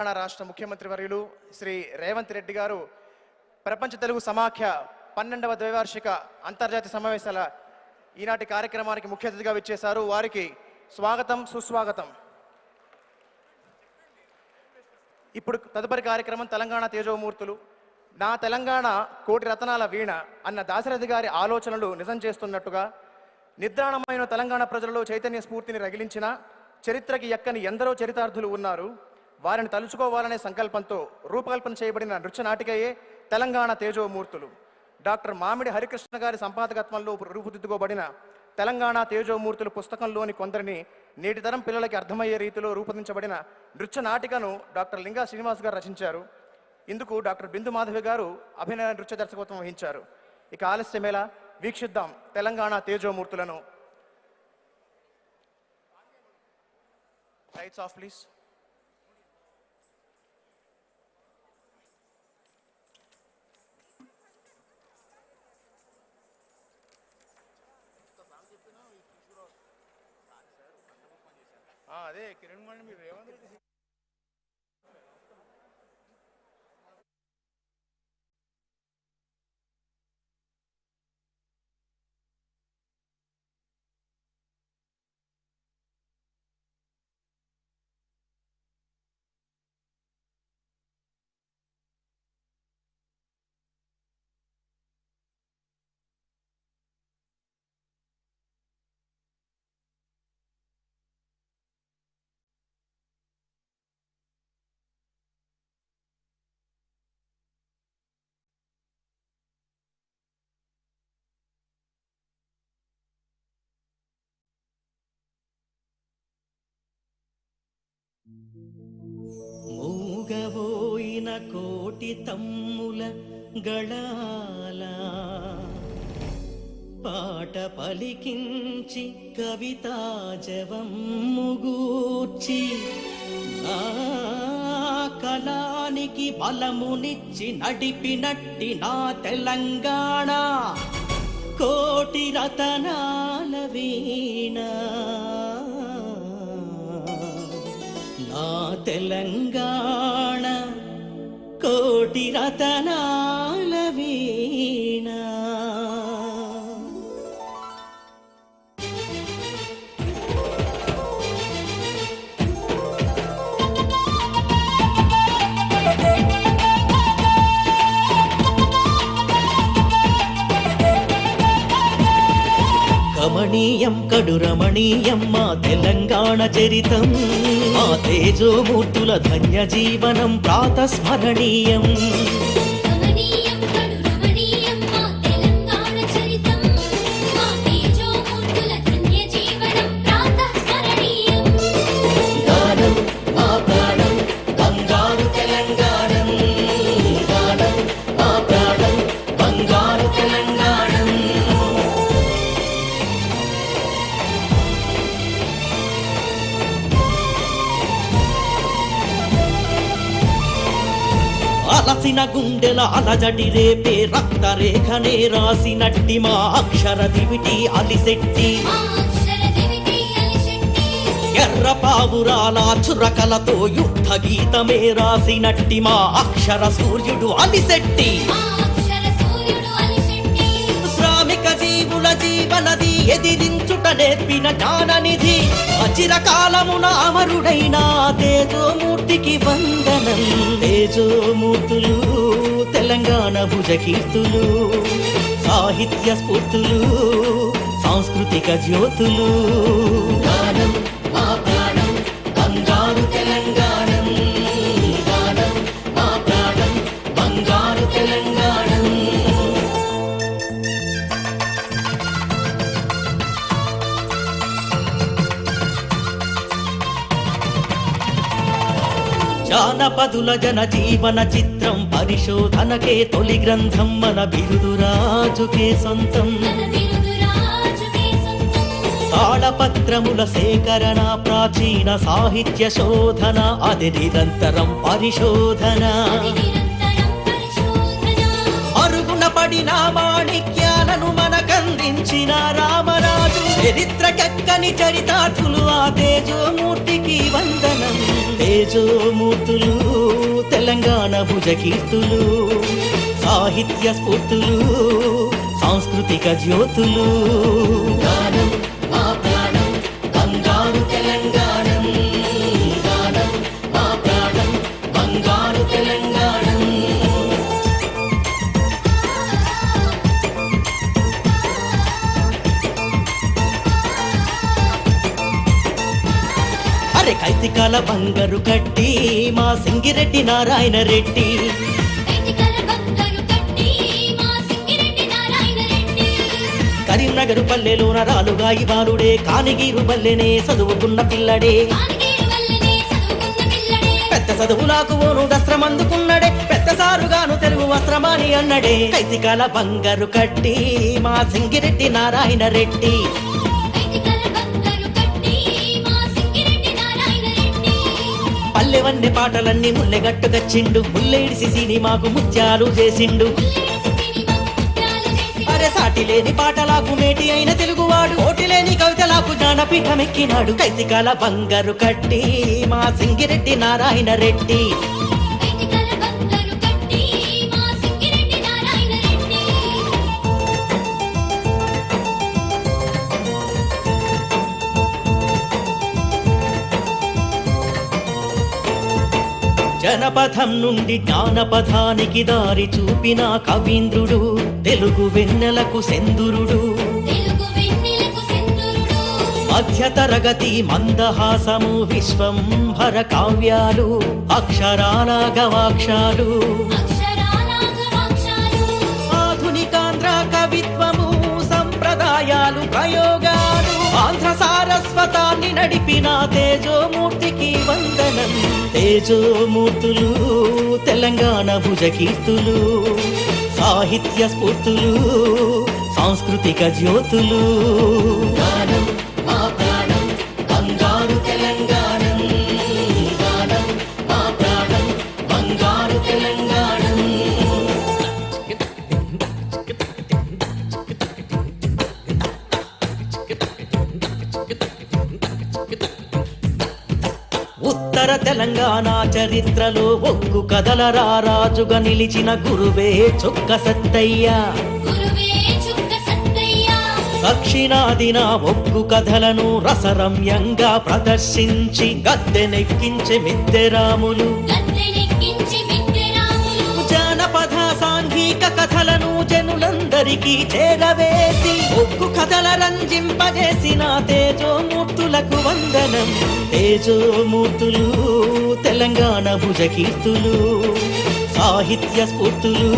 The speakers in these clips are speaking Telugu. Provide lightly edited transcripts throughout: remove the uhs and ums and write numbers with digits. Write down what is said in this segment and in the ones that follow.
తెలంగాణ రాష్ట్ర ముఖ్యమంత్రి వర్యులు శ్రీ రేవంత్ రెడ్డి గారు ప్రపంచ తెలుగు సమాఖ్య 12వ ద్వైవార్షిక అంతర్జాతీయ సమావేశాల ఈనాటి కార్యక్రమానికి ముఖ్య అతిథిగా విచ్చేశారు. వారికి స్వాగతం సుస్వాగతం. ఇప్పుడు తదుపరి కార్యక్రమం తెలంగాణ తేజోమూర్తులు. నా తెలంగాణ కోటి రతనాల వీణ అన్న దాశరథి గారి ఆలోచనలు నిజం చేస్తున్నట్టుగా నిద్రాణమైన తెలంగాణ ప్రజలలో చైతన్య స్ఫూర్తిని రగిలించిన చరిత్రకి ఎక్కని ఎందరో చరితార్థులు ఉన్నారు. వారిని తలుచుకోవాలనే సంకల్పంతో రూపకల్పన చేయబడిన నృత్య నాటికయే తెలంగాణ తేజోమూర్తులు. డాక్టర్ మామిడి హరికృష్ణ గారి సంపాదకత్వంలో రూపుదిద్దుకోబడిన తెలంగాణ తేజోమూర్తులు పుస్తకంలోని కొందరిని నేటి తరం పిల్లలకి అర్థమయ్యే రీతిలో రూపొందించబడిన నృత్య నాటికను డాక్టర్ లింగా శ్రీనివాస్ గారు రచించారు. ఇందుకు డాక్టర్ బిందు మాధవి గారు అభినయ నృత్య దర్శకత్వం వహించారు. ఇక ఆలస్యమేలా, వీక్షిద్దాం తెలంగాణ తేజోమూర్తులను. Lights off please. అదే కిరణ్ మణి మీరు రేవంత్ రెడ్డి మూగవోయిన కోటి తమ్ముల గళాల పాట పలికించి కవితా జవమ్ముగూర్చి ఆ కళానికి బలమునిచ్చి నడిపినట్టి నా తెలంగాణ కోటి రతనాల వీణ. నా తెలంగాణ కోటి రతనాల వీణ. కమనీయం కడు రమణీయం మా తెలంగాణ చరితం, మా తేజోమూర్తుల ధన్య జీవనం ప్రాతస్మరణీయం. గానం మా ప్రాణం బంగారు తెలంగాణం, గానం మా ప్రాణం బంగారు తెలంగాణం. అలసిన గుండెల అలజడి రేపే రక్తరేఖనే రాసినట్టి మా అక్షర దివిటి అలిశెట్టి, ఎర్ర పావురాల చురకలతో యుద్ధ గీతమే రాసినట్టి మా అక్షర సూర్యుడు అలిశెట్టి. శ్రామిక జీవుల జీవనది ఎదిరించుట నేర్పిన జ్ఞాననిధి, అచిరకాలమున అమరుడైన తేజోమూర్తికి వందనం. తేజోమూర్తులు తెలంగాణ భుజకీర్తులు, సాహిత్య స్ఫూర్తులు, సాంస్కృతిక జ్యోతులు. గానం మా ప్రాణం బంగారు తెలంగాణం, గానం మా ప్రాణం బంగారు తెలంగాణం. జానపదుల జన జీవన చిత్రం పరిశోధనకే తొలి గ్రంథం, మన బిరుదురాజుకే సొంతం. తాళపత్రముల సేకరణ ప్రాచీన సాహిత్య శోధన, అది నిరంతరం పరిశోధన. అరుగున పడిన మాణిక్యాలను మనకందించిన రామరాజు చరిత్రకెక్కని చరితార్థులు ఆ తేజోమూర్తికి వందనం. తేజోమూర్తులు తెలంగాణ భుజకీర్తులు, సాహిత్య స్ఫూర్తులు, సాంస్కృతిక జ్యోతులు. గానం మా ప్రాణం బంగారు తెలంగాణం, గానం మా ప్రాణం బంగారు తెలంగాణం. అరే కైతికాల బంగారు కట్టి మా సింగిరెడ్డి నారాయణ రెడ్డి, కరీంనగర్ పల్లెలోన రాలుగాయి బాలుడే, కానిగీరు పల్లెనే చదువుకున్న పిల్లడే, పెద్ద చదువులకు ఓను దస్త్రం అందుకున్నడే, పెద్ద సారుగాను తెలుగు వస్త్రమాని అన్నడే. కైతికాల బంగారు కట్టి మా సింగిరెడ్డి నారాయణ రెడ్డి. పల్లెవన్నె పాటలన్నీ ముల్లెగట్టుగచ్చిండు, ముల్లెడిసి సినిమాకు ముత్యాలు చేసిండు. అరే సాటి లేని పాటలకు మేటి అయిన తెలుగువాడు, ఓటి లేని కవితలకు జ్ఞానపీఠమెక్కినాడు. కైతికాల బంగారు కట్టి మా సింగిరెడ్డి నారాయణ రెడ్డి. జనపథం నుండి జ్ఞానపథానికి దారి చూపిన కవీంద్రుడు, తెలుగు వెన్నెలకు సెందురుడు. మధ్యతరగతి మందహాసము విశ్వంభర కావ్యాలు, అక్షరాల గవాక్షాలు. ఆధునికాంధ్ర కవిత్వము, సంప్రదాయాలు, ప్రయోగాలు, ఆంధ్ర సారస్వతాన్ని నడిపిన తేజోమూర్తికి వందనం. తేజోమూర్తులు తెలంగాణ భుజకీర్తులు, సాహిత్య స్ఫూర్తులు, సాంస్కృతిక జ్యోతులు. గానం మా ప్రాణం బంగారు తెలంగాణం, గానం మా ప్రాణం బంగారు తెలంగాణం. ఉత్తర తెలంగాణ చరిత్రలో ఒగ్గు కథల రారాజుగా నిలిచిన గురువే చుక్క సత్తయ్య. దక్షిణాదిన ఒగ్గు కథలను రసరమ్యంగా ప్రదర్శించి గద్దెనెక్కించే మిద్దెరాములు. జానపద సాంఘిక కథలను జనులందరికీ చేరవేసి ఒగ్గు కథల రంజింపజేసిన తేజోమూర్తులకు వందనం. తేజోమూర్తులు తెలంగాణ భుజకీర్తులు, సాహిత్య స్ఫూర్తులు,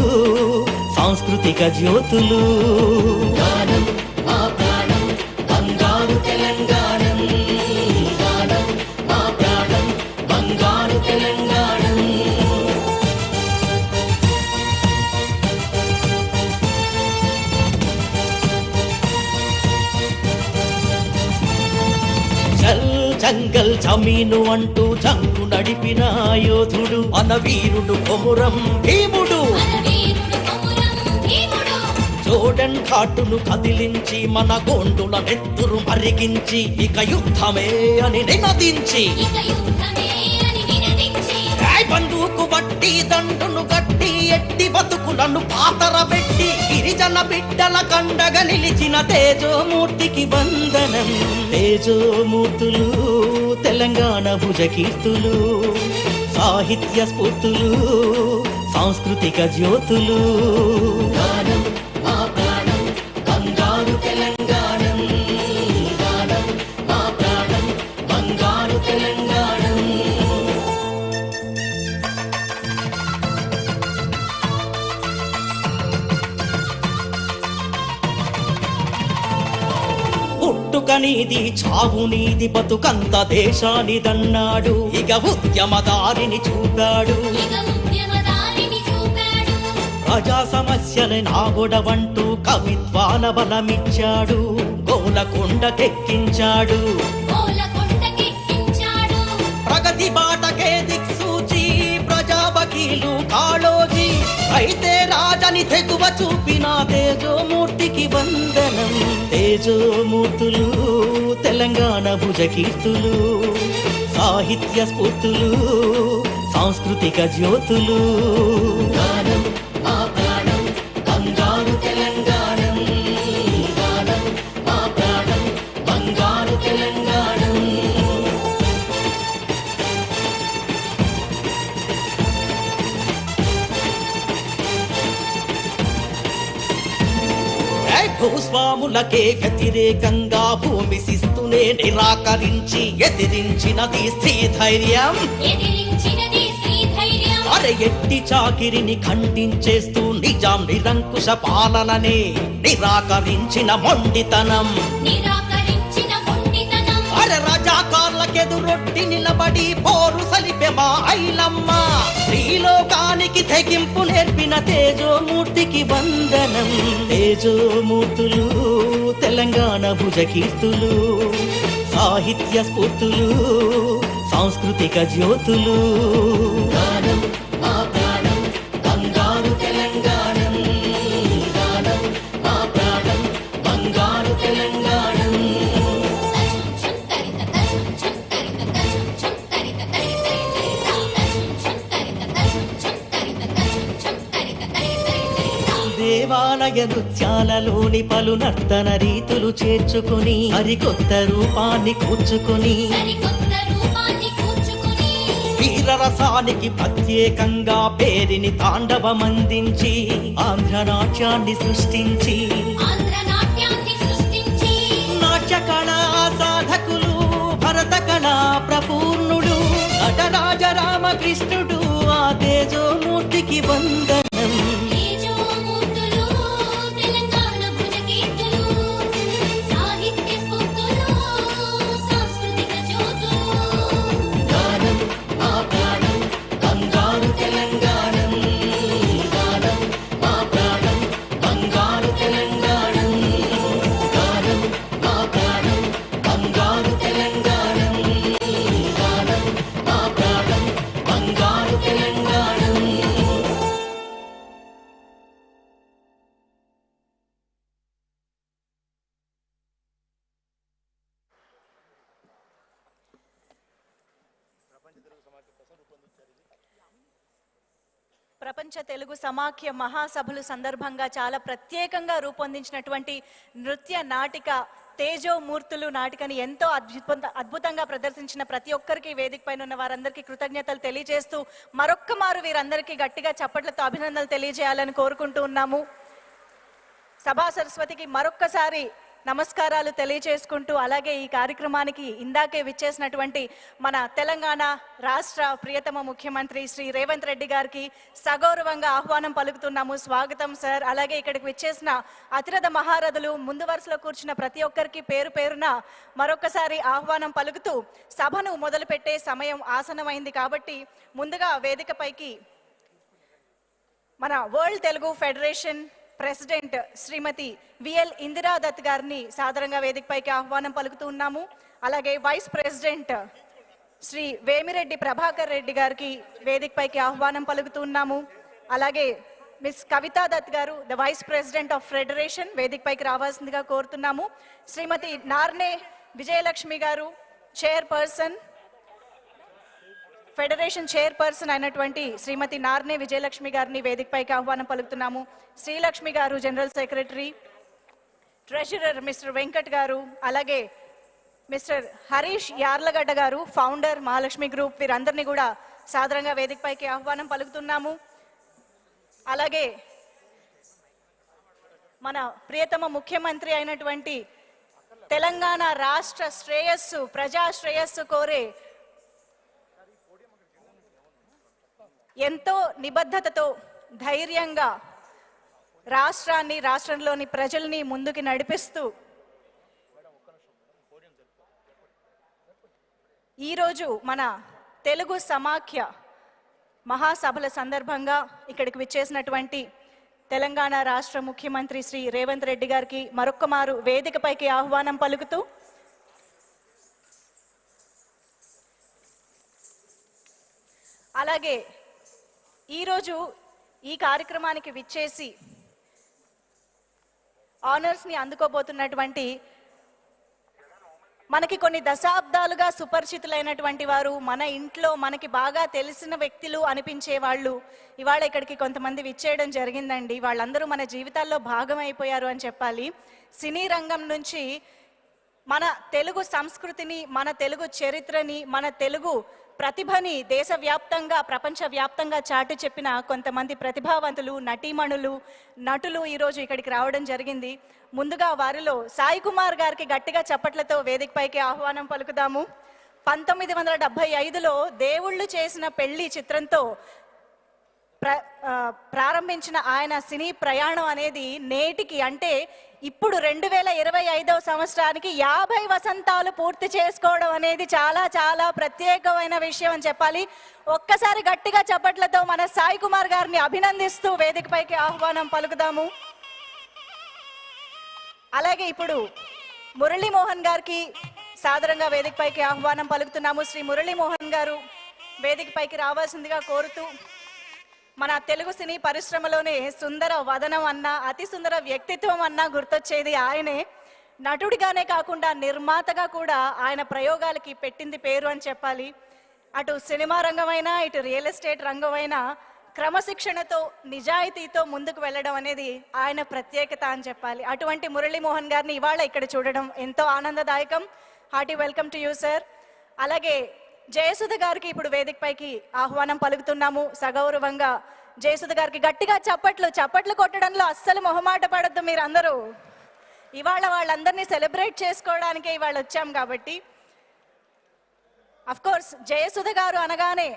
సాంస్కృతిక జ్యోతులు. గానం మా ప్రాణం బంగారు తెలంగాణం, గానం మా ప్రాణం బంగారు తెలంగాణం. చల్ జంగల్ జమీను అంటూ జంగు నడిపిన యోధుడు, మన వీరుడు కొమురం భీముడు. జోర్డన్ ఘాటును కదిలించి మన గోండుల నెత్తురు మరిగించి ఇక యుద్ధమే అని నినదించి, బంధువుకు బట్టి దండును గట్టి ఎట్టి బతుకులను పాతర పెట్టి గిరిజన బిడ్డల కండగా నిలిచిన తేజోమూర్తికి వందనం. తేజోమూర్తులు తెలంగాణ భుజకీర్తులు, సాహిత్య స్ఫూర్తులు, సాంస్కృతిక జ్యోతులు. గానం మా ప్రాణం బంగారు తెలంగాణం, గానం మా ప్రాణం బంగారు తెలంగాణం. పుట్టుకనీది చావు నీది బతుకంత దేశానిదన్నాడు, ఇక ఉద్యమదారిని చూపాడు. ప్రజా సమస్యల నాగొడవంటూ కవిత్వాల బలమిచ్చాడు, గోలకొండకెక్కించాడు. ప్రగతి బాటకే దిక్సూచి ప్రజా వకీలు కాళోజీ, అయితే రాజని తెగువ చూపిన తేజోమూర్తికి వందనం. తేజ తేజోమూర్తులు తెలంగాణ భుజకీర్తులు, సాహిత్య స్ఫూర్తులు, సాంస్కృతిక జ్యోతులు. గానం మా ప్రాణం బంగారు తెలంగాణం, గానం మా ప్రాణం బంగారు తెలంగాణం. భూస్వాములకే వ్యతిరేకంగా భూమి శిస్తునే నిరాకరించి ఎదిరించినది స్థిధైర్యం. అరే ఎట్టి చాకిరిని ఖండించేస్తూ నిజాం నిరంకుశ పాలననే నిరాకరించిన మొండితనం. అరే రజాకార్లకెదురొట్టి నిలబడి పోరు సలిపె మా ఐలమ్మ. శ్రీలోకానికి తెగింపు నేర్పిన తేజోమూర్తికి వందనం. తేజోమూర్తులు తెలంగాణ భుజకీర్తులు, సాహిత్య స్ఫూర్తులు, సాంస్కృతిక జ్యోతులు. గానం మా ప్రాణం బంగారు తెలంగాణం, గానం మా ప్రాణం బంగారు తెలంగాణం. దేవాలయ నృత్యాలలోని పలు నర్తన రీతులు చేర్చుకుని సరికొత్త రూపాన్ని కూర్చుకుని వీరరసానికి ప్రత్యేకంగా పేరిని తాండవమందించి ఆంధ్రనాట్యాన్ని సృష్టించి నాట్యకళా సాధకులు భరత కళా ప్రపూర్ణుడు నటరాజ రామకృష్ణుడు ఆ తేజోమూర్తికి వందనం. ప్రపంచ తెలుగు సమాఖ్య మహాసభలు సందర్భంగా చాలా ప్రత్యేకంగా రూపొందించినటువంటి నృత్య నాటిక తేజోమూర్తులు నాటికని ఎంతో అద్భుతంగా ప్రదర్శించిన ప్రతి ఒక్కరికి వేదిక పైన ఉన్న వారందరికీ కృతజ్ఞతలు తెలియజేస్తూ మరొక్క మారు వీరందరికీ గట్టిగా చప్పట్లతో అభినందనలు తెలియజేయాలని కోరుకుంటూ ఉన్నాము. సభా సరస్వతికి మరొక్కసారి నమస్కారాలు తెలియజేసుకుంటూ అలాగే ఈ కార్యక్రమానికి ఇందాకే విచ్చేసినటువంటి మన తెలంగాణ రాష్ట్ర ప్రియతమ ముఖ్యమంత్రి శ్రీ రేవంత్ రెడ్డి గారికి సగౌరవంగా ఆహ్వానం పలుకుతున్నాము. స్వాగతం సార్. అలాగే ఇక్కడికి విచ్చేసిన అతిరథ మహారథులు ముందు వరుసలో కూర్చున్న ప్రతి ఒక్కరికి పేరు పేరున మరొకసారి ఆహ్వానం పలుకుతూ సభను మొదలుపెట్టే సమయం ఆసనమైంది కాబట్టి ముందుగా వేదికపైకి మన వరల్డ్ తెలుగు ఫెడరేషన్ ప్రెసిడెంట్ శ్రీమతి విఎల్ ఇందిరాదత్ గారిని సాదరంగా వేదికపైకి ఆహ్వానం పలుకుతూ ఉన్నాము. అలాగే వైస్ ప్రెసిడెంట్ శ్రీ వేమిరెడ్డి ప్రభాకర్ రెడ్డి గారికి వేదికపైకి ఆహ్వానం పలుకుతూ ఉన్నాము. అలాగే మిస్ కవితా దత్ గారు the vice president of federation వేదికపైకి రావాల్సిందిగా కోరుతున్నాము. శ్రీమతి నార్నే విజయలక్ష్మి గారు చైర్పర్సన్ ఫెడరేషన్ చైర్పర్సన్ అయినటువంటి శ్రీమతి నార్నే విజయలక్ష్మి గారిని వేదికపైకి ఆహ్వానం పలుకుతున్నాము. శ్రీలక్ష్మి గారు general secretary, treasurer mister Venkat గారు, అలాగే మిస్టర్ హరీష్ యార్లగడ్డ గారు ఫౌండర్ మహాలక్ష్మి గ్రూప్, వీరందరినీ కూడా సాదరంగా వేదికపైకి ఆహ్వానం పలుకుతున్నాము. అలాగే మన ప్రియతమ ముఖ్యమంత్రి అయినటువంటి తెలంగాణ రాష్ట్ర శ్రేయస్సు ప్రజా శ్రేయస్సు కోరే ఎంతో నిబద్ధతతో ధైర్యంగా రాష్ట్రాన్ని రాష్ట్రంలోని ప్రజల్ని ముందుకు నడిపిస్తూ ఈరోజు మన తెలుగు సమాఖ్య మహాసభల సందర్భంగా ఇక్కడికి విచ్చేసినటువంటి తెలంగాణ రాష్ట్ర ముఖ్యమంత్రి శ్రీ రేవంత్ రెడ్డి గారికి మరొక్క మారు వేదికపైకి ఆహ్వానం పలుకుతూ అలాగే ఈరోజు ఈ కార్యక్రమానికి విచ్చేసి ఆనర్స్ని అందుకోబోతున్నటువంటి మనకి కొన్ని దశాబ్దాలుగా సుపరిచితులైనటువంటి వారు, మన ఇంట్లో మనకి బాగా తెలిసిన వ్యక్తులు అనిపించే వాళ్ళు ఇవాళ ఇక్కడికి కొంతమంది విచ్చేయడం జరిగిందండి. వాళ్ళందరూ మన జీవితాల్లో భాగం అయిపోయారు అని చెప్పాలి. సినీ రంగం నుంచి మన తెలుగు సంస్కృతిని, మన తెలుగు చరిత్రని, మన తెలుగు ప్రతిభని దేశవ్యాప్తంగా ప్రపంచవ్యాప్తంగా చాటి చెప్పిన కొంతమంది ప్రతిభావంతులు, నటీమణులు, నటులు ఈరోజు ఇక్కడికి రావడం జరిగింది. ముందుగా వారిలో సాయి కుమార్ గారికి గట్టిగా చప్పట్లతో వేదికపైకి ఆహ్వానం పలుకుదాము. 1975లో దేవుళ్ళు చేసిన పెళ్లి చిత్రంతో ప్రారంభించిన ఆయన సినీ ప్రయాణం అనేది నేటికి అంటే ఇప్పుడు 2025వ సంవత్సరానికి 50 వసంతాలు పూర్తి చేసుకోవడం అనేది చాలా చాలా ప్రత్యేకమైన విషయం అని చెప్పాలి. ఒక్కసారి గట్టిగా చప్పట్లతో మన సాయి కుమార్ గారిని అభినందిస్తూ వేదికపైకి ఆహ్వానం పలుకుదాము. అలాగే ఇప్పుడు మురళీమోహన్ గారికి సాదరంగా వేదికపైకి ఆహ్వానం పలుకుతున్నాము. శ్రీ మురళీమోహన్ గారు వేదికపైకి రావాల్సిందిగా కోరుతూ, మన తెలుగు సినీ పరిశ్రమలోనే సుందర వదనం అన్నా, అతి సుందర వ్యక్తిత్వం అన్నా గుర్తొచ్చేది ఆయనే. నటుడిగానే కాకుండా నిర్మాతగా కూడా ఆయన ప్రయోగాలకి పెట్టింది పేరు అని చెప్పాలి. అటు సినిమా రంగమైనా, ఇటు రియల్ ఎస్టేట్ రంగమైనా క్రమశిక్షణతో, నిజాయితీతో ముందుకు వెళ్ళడం అనేది ఆయన ప్రత్యేకత అని చెప్పాలి. అటువంటి మురళీమోహన్ గారిని ఇవాళ ఇక్కడ చూడడం ఎంతో ఆనందదాయకం. Hearty welcome to you sir. అలాగే జయసుధ గారికి ఇప్పుడు వేదికపైకి ఆహ్వానం పలుకుతున్నాము. సగౌరవంగా జయసుధ గారికి గట్టిగా చప్పట్లు కొట్టడంలో అస్సలు మొహమాట పడద్దు మీరందరూ. ఇవాళ వాళ్ళందరినీ సెలబ్రేట్ చేసుకోవడానికే ఇవాళ వచ్చాం కాబట్టి. అఫ్ కోర్స్ జయసుధ గారు అనగానే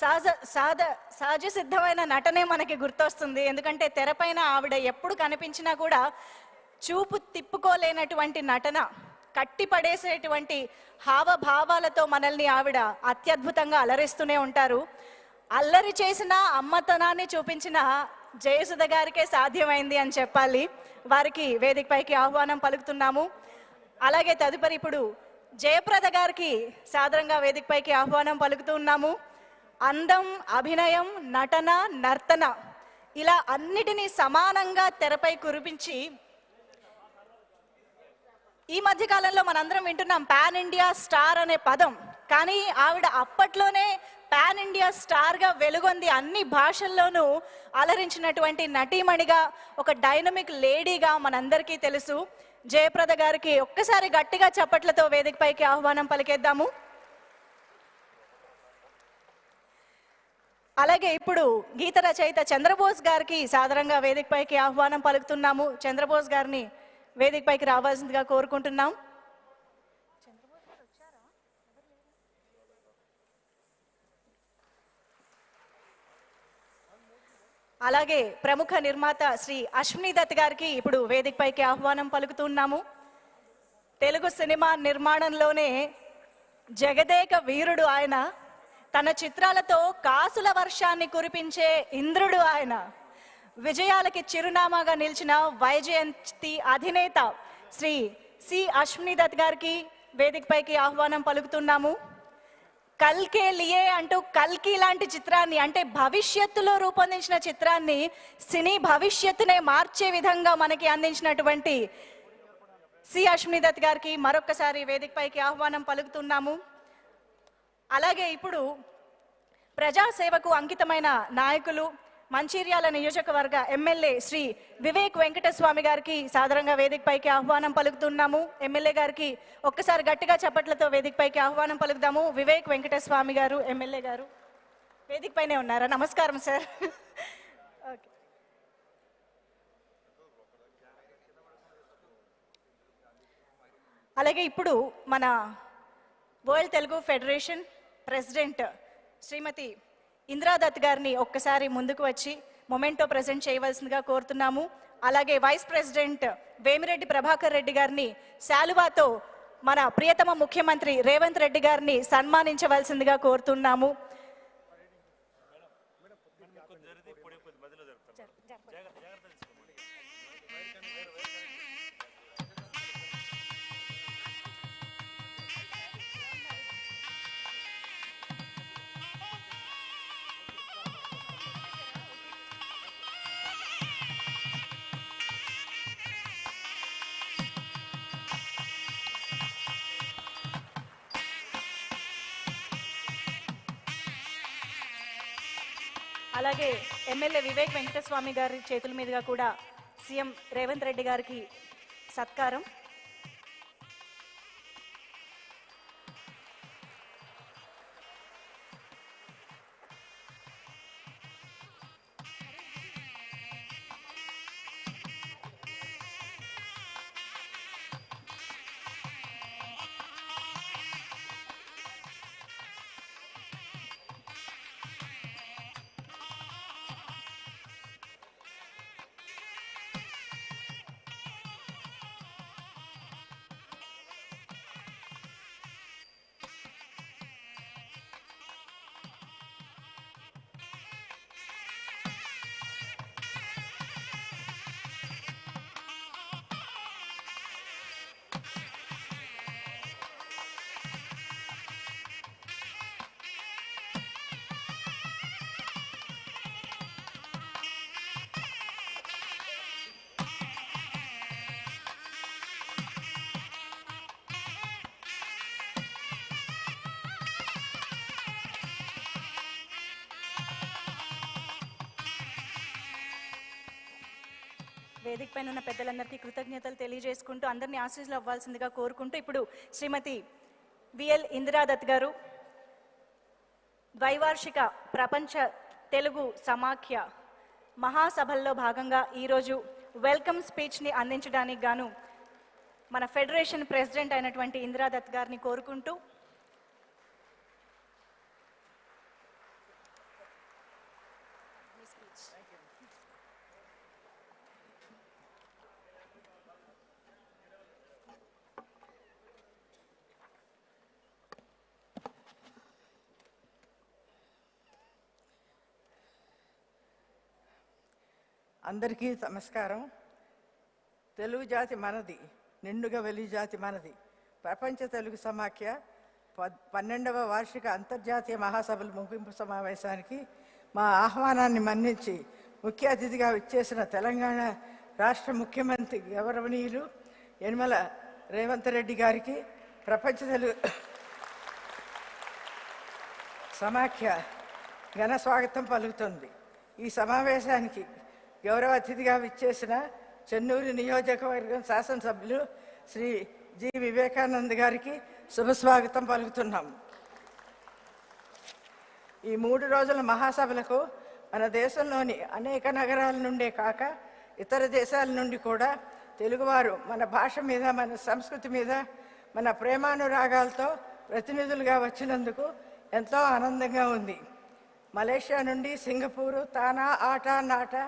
సహజ సిద్ధమైన నటనే మనకి గుర్తొస్తుంది. ఎందుకంటే తెరపైన ఆవిడ ఎప్పుడు కనిపించినా కూడా చూపు తిప్పుకోలేనటువంటి నటన, కట్టిపడేసేటువంటి హావభావాలతో మనల్ని ఆవిడ అత్యద్భుతంగా అలరిస్తూనే ఉంటారు. అల్లరి చేసిన అమ్మతనాన్ని చూపించిన జయసుధ గారికే సాధ్యమైంది అని చెప్పాలి. వారికి వేదికపైకి ఆహ్వానం పలుకుతున్నాము. అలాగే తదుపరి ఇప్పుడు జయప్రద గారికి సాదరంగా వేదికపైకి ఆహ్వానం పలుకుతున్నాము. అందం, అభినయం, నటన, నర్తన ఇలా అన్నిటినీ సమానంగా తెరపై కురిపించి ఈ మధ్య కాలంలో మనందరం వింటున్నాం పాన్ ఇండియా స్టార్ అనే పదం. కానీ ఆవిడ అప్పట్లోనే పాన్ ఇండియా స్టార్గా వెలుగొంది. అన్ని భాషల్లోనూ అలరించినటువంటి నటీమణిగా, ఒక డైనమిక్ లేడీగా మనందరికీ తెలుసు. జయప్రద గారికి ఒక్కసారి గట్టిగా చప్పట్లతో వేదికపైకి ఆహ్వానం పలికేద్దాము. అలాగే ఇప్పుడు గీత రచయిత చంద్రబోస్ గారికి సాదరంగా వేదికపైకి ఆహ్వానం పలుకుతున్నాము. చంద్రబోస్ గారిని వేదికపైకి రావాల్సిందిగా కోరుకుంటున్నాం. అలాగే ప్రముఖ నిర్మాత శ్రీ అశ్విని దత్ గారికి ఇప్పుడు వేదికపైకి ఆహ్వానం పలుకుతున్నాము. తెలుగు సినిమా నిర్మాణంలోనే జగదేక వీరుడు ఆయన. తన చిత్రాలతో కాసుల వర్షాన్ని కురిపించే ఇంద్రుడు ఆయన. విజయాలకి చిరునామాగా నిలిచిన వైజయంతి అధినేత శ్రీ సి అశ్విని దత్ గారికి వేదికపైకి ఆహ్వానం పలుకుతున్నాము. కల్కే లియే అంటూ కల్కి లాంటి చిత్రాన్ని, అంటే భవిష్యత్తులో రూపొందించిన చిత్రాన్ని సినీ భవిష్యత్తునే మార్చే విధంగా మనకి అందించినటువంటి సి అశ్విని దత్ గారికి మరొక్కసారి వేదికపైకి ఆహ్వానం పలుకుతున్నాము. అలాగే ఇప్పుడు ప్రజాసేవకు అంకితమైన నాయకులు, మంచిర్యాల నియోజకవర్గ ఎమ్మెల్యే శ్రీ వివేక్ వెంకటస్వామి గారికి సాదరంగా వేదికపైకి ఆహ్వానం పలుకుతున్నాము. ఎమ్మెల్యే గారికి ఒక్కసారి గట్టిగా చప్పట్లతో వేదికపైకి ఆహ్వానం పలుకుదాము. వివేక్ వెంకటస్వామి గారు, ఎమ్మెల్యే గారు వేదికపైనే ఉన్నారా? నమస్కారం సార్. ఓకే. అలాగే ఇప్పుడు మన వరల్డ్ తెలుగు ఫెడరేషన్ ప్రెసిడెంట్ శ్రీమతి ఇంద్రాదత్ గారిని ఒక్కసారి ముందుకు వచ్చి మొమెంటో ప్రెజెంట్ చేయవలసిందిగా కోరుతున్నాము. అలాగే వైస్ ప్రెసిడెంట్ వేమిరెడ్డి ప్రభాకర్ రెడ్డి గారిని శాలువాతో మన ప్రియతమ ముఖ్యమంత్రి రేవంత్ రెడ్డి గారిని సన్మానించవలసిందిగా కోరుతున్నాము. అలాగే ఎమ్మెల్యే వివేక్ వెంకటస్వామి గారి చేతుల మీదుగా కూడా సీఎం రేవంత్ రెడ్డి గారికి సత్కారం. వేదిక పైన ఉన్న పెద్దలందరికీ కృతజ్ఞతలు తెలియజేసుకుంటూ అందరినీ ఆశీస్సులు అవ్వాల్సిందిగా కోరుకుంటూ ఇప్పుడు శ్రీమతి విఎల్ ఇందిరాదత్ గారు ద్వైవార్షిక ప్రపంచ తెలుగు సమాఖ్య మహాసభల్లో భాగంగా ఈరోజు వెల్కమ్ స్పీచ్ని అందించడానికి గాను మన ఫెడరేషన్ ప్రెసిడెంట్ అయినటువంటి ఇందిరాదత్ గారిని కోరుకుంటూ అందరికీ నమస్కారం. తెలుగు జాతి మనది, నిండుగా వెలి జాతి మనది. ప్రపంచ తెలుగు సమాఖ్య 12వ వార్షిక అంతర్జాతీయ మహాసభల ముగింపు సమావేశానికి మా ఆహ్వానాన్ని మన్నించి ముఖ్య అతిథిగా విచ్చేసిన తెలంగాణ రాష్ట్ర ముఖ్యమంత్రి గౌరవనీయులు యనమల రేవంత్ రెడ్డి గారికి ప్రపంచ తెలుగు సమాఖ్య ఘన స్వాగతం పలుకుతుంది. ఈ సమావేశానికి గౌరవ అతిథిగా విచ్చేసిన చెన్నూరు నియోజకవర్గం శాసనసభ్యులు శ్రీ జి వివేకానంద్ గారికి శుభస్వాగతం పలుకుతున్నాం. ఈ 3 రోజుల మహాసభలకు మన దేశంలోని అనేక నగరాల నుండే కాక ఇతర దేశాల నుండి కూడా తెలుగువారు మన భాష మీద, మన సంస్కృతి మీద, మన ప్రేమానురాగాలతో ప్రతినిధులుగా వచ్చినందుకు ఎంతో ఆనందంగా ఉంది. మలేషియా నుండి Singapore, TANA, ATA, NATA,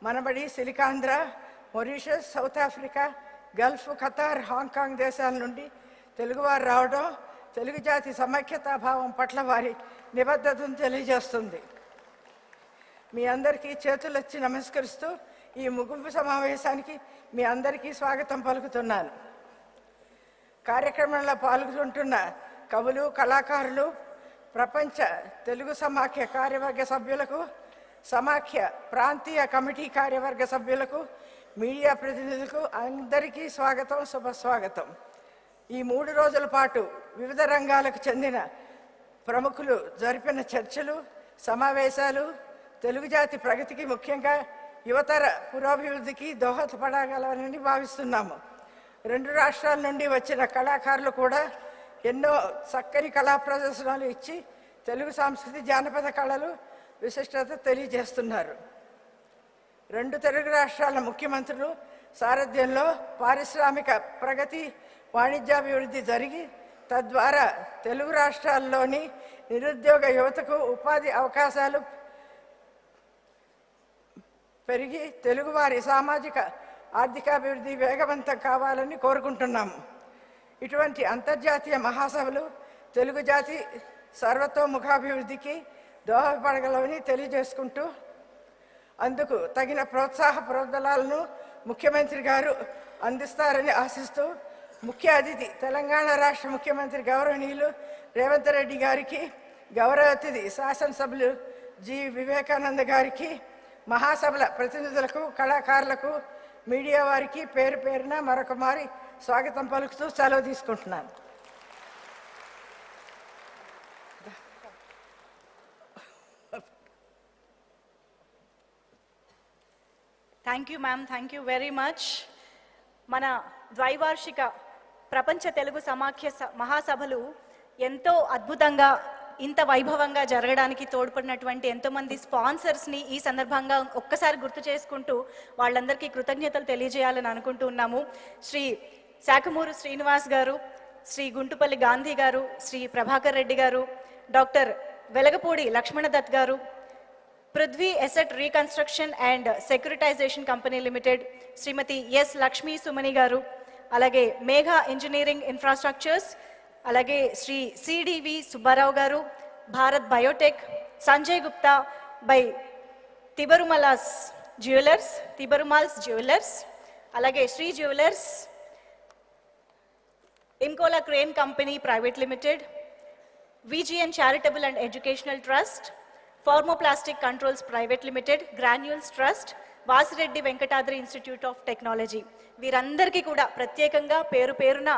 Manabadi, SiliconAndhra, Mauritius, South Africa, Gulf, Qatar, Hong Kong దేశాల నుండి తెలుగువారు రావడం తెలుగు జాతి సమైక్యతాభావం పట్ల వారి నిబద్ధతను తెలియజేస్తుంది. మీ అందరికీ చేతులెత్తి నమస్కరిస్తూ ఈ ముగింపు సమావేశానికి మీ అందరికీ స్వాగతం పలుకుతున్నాను. కార్యక్రమంలో పాల్గొంటున్న కవులు, కళాకారులు, ప్రపంచ తెలుగు సమాఖ్య కార్యవర్గ సభ్యులకు, సమాఖ్య ప్రాంతీయ కమిటీ కార్యవర్గ సభ్యులకు, మీడియా ప్రతినిధులకు అందరికీ స్వాగతం, శుభస్వాగతం. ఈ 3 రోజుల పాటు వివిధ రంగాలకు చెందిన ప్రముఖులు జరిపిన చర్చలు, సమావేశాలు తెలుగు జాతి ప్రగతికి, ముఖ్యంగా యువతర పురోభివృద్ధికి దోహదపడగలవని భావిస్తున్నాము. 2 రాష్ట్రాల నుండి వచ్చిన కళాకారులు కూడా ఎన్నో చక్కని కళా ప్రదర్శనలు ఇచ్చి తెలుగు సంస్కృతి, జానపద కళలు విశిష్టత తెలియజేస్తున్నారు. 2 తెలుగు రాష్ట్రాల ముఖ్యమంత్రులు సారథ్యంలో పారిశ్రామిక ప్రగతి, వాణిజ్యాభివృద్ధి జరిగి తద్వారా తెలుగు రాష్ట్రాల్లోని నిరుద్యోగ యువతకు ఉపాధి అవకాశాలు పెరిగి తెలుగువారి సామాజిక ఆర్థికాభివృద్ధి వేగవంతం కావాలని కోరుకుంటున్నాము. ఇటువంటి అంతర్జాతీయ మహాసభలు తెలుగు జాతి సర్వతోముఖాభివృద్ధికి దోహదపడగలవని తెలియజేసుకుంటూ అందుకు తగిన ప్రోత్సాహ ప్రోద్బలాలను ముఖ్యమంత్రి గారు అందిస్తారని ఆశిస్తూ ముఖ్య అతిథి తెలంగాణ రాష్ట్ర ముఖ్యమంత్రి గౌరవనీయులు రేవంత్ రెడ్డి గారికి, గౌరవ అతిథి శాసనసభ్యులు జి వివేకానంద గారికి, మహాసభల ప్రతినిధులకు, కళాకారులకు, మీడియా వారికి పేరు పేరున మరొక మారి స్వాగతం పలుకుతూ సెలవు తీసుకుంటున్నాను. Thank you ma'am, thank you very much. మన ద్వైవార్షిక ప్రపంచ తెలుగు సమాఖ్య మహాసభలు ఎంతో అద్భుతంగా ఇంత వైభవంగా జరగడానికి తోడ్పడినటువంటి ఎంతోమంది స్పాన్సర్స్ని ఈ సందర్భంగా ఒక్కసారి గుర్తు చేసుకుంటూ వాళ్ళందరికీ కృతజ్ఞతలు తెలియజేయాలని అనుకుంటూ ఉన్నాము. శ్రీ శాఖమూరు శ్రీనివాస్ గారు, శ్రీ గుంటుపల్లి గాంధీ గారు, శ్రీ ప్రభాకర్ రెడ్డి గారు, డాక్టర్ వెలగపూడి లక్ష్మణ దత్ గారు, Prithvi asset reconstruction and securitization company limited Shrimati S Lakshmi Sumani గారు, అలాగే మేఘా ఇంజనీరింగ్ ఇన్ఫ్రాస్ట్రక్చర్స్, అలాగే శ్రీ సిడివి సుబ్బారావు గారు, Bharat Biotech, Sanjay Gupta by Tirumalas jewellers, అలాగే Shri jewellers, Imkola crane company private limited, VGN charitable and educational trust, Formoplastic controls private limited, Granules trust, Vasireddy Venkatadri institute of technology. వీరందరికీ కూడా ప్రత్యేకంగా పేరు పేరున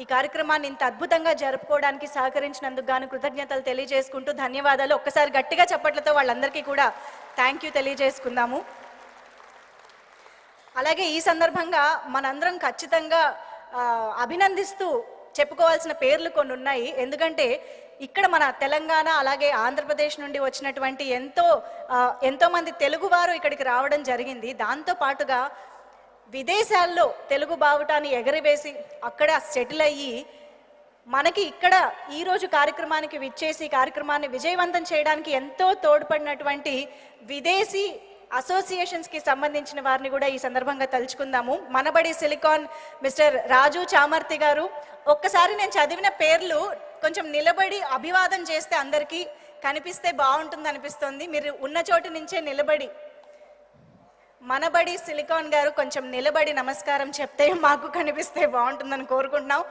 ఈ కార్యక్రమాన్ని ఇంత అద్భుతంగా జరుపుకోవడానికి సహకరించినందుకు గాను కృతజ్ఞతలు తెలియజేసుకుంటూ ధన్యవాదాలు. ఒక్కసారి గట్టిగా చప్పట్లతో వాళ్ళందరికీ కూడా థ్యాంక్ యూ తెలియజేసుకుందాము. అలాగే ఈ సందర్భంగా మనందరం ఖచ్చితంగా అభినందిస్తూ చెప్పుకోవాల్సిన పేర్లు కొన్ని ఉన్నాయి. ఎందుకంటే ఇక్కడ మన తెలంగాణ అలాగే ఆంధ్రప్రదేశ్ నుండి వచ్చినటువంటి ఎంతో మంది తెలుగువారు ఇక్కడికి రావడం జరిగింది. దాంతో పాటుగా విదేశాల్లో తెలుగు బావుటాన్ని ఎగరవేసి అక్కడ సెటిల్ అయ్యి మనకి ఇక్కడ ఈరోజు కార్యక్రమానికి విచ్చేసి కార్యక్రమాన్ని విజయవంతం చేయడానికి ఎంతో తోడ్పడినటువంటి విదేశీ అసోసియేషన్స్కి సంబంధించిన వారిని కూడా ఈ సందర్భంగా తలుచుకుందాము. మనబడి సిలికాన్ మిస్టర్ రాజు చామర్తి గారు. ఒక్కసారి నేను చదివిన పేర్లు కొంచెం నిలబడి అభివాదం చేస్తే అందరికీ కనిపిస్తే బాగుంటుంది అనిపిస్తుంది. మీరు ఉన్న చోటు నుంచే నిలబడి మనబడి సిలికాన్ గారు కొంచెం నిలబడి నమస్కారం చెప్తే మాకు కనిపిస్తే బాగుంటుందని కోరుకుంటున్నాం.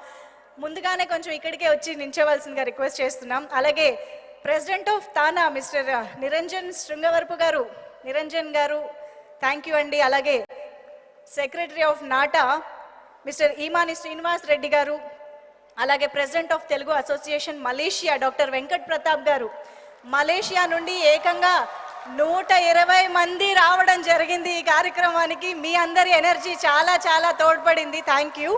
ముందుగానే కొంచెం ఇక్కడికే వచ్చి నించోవలసిందిగా రిక్వెస్ట్ చేస్తున్నాం. అలాగే president of TANA Mister Niranjan Sringavarapu గారు, నిరంజన్ గారు థ్యాంక్ యూ అండి. అలాగే secretary of NATA Mister Eemani Srinivas Reddy గారు, అలాగే president of Telugu association Malaysia doctor Venkat Pratap గారు. మలేషియా నుండి ఏకంగా 120 మంది రావడం జరిగింది ఈ కార్యక్రమానికి. మీ అందరి ఎనర్జీ చాలా చాలా తోడ్పడింది, థ్యాంక్ యూ.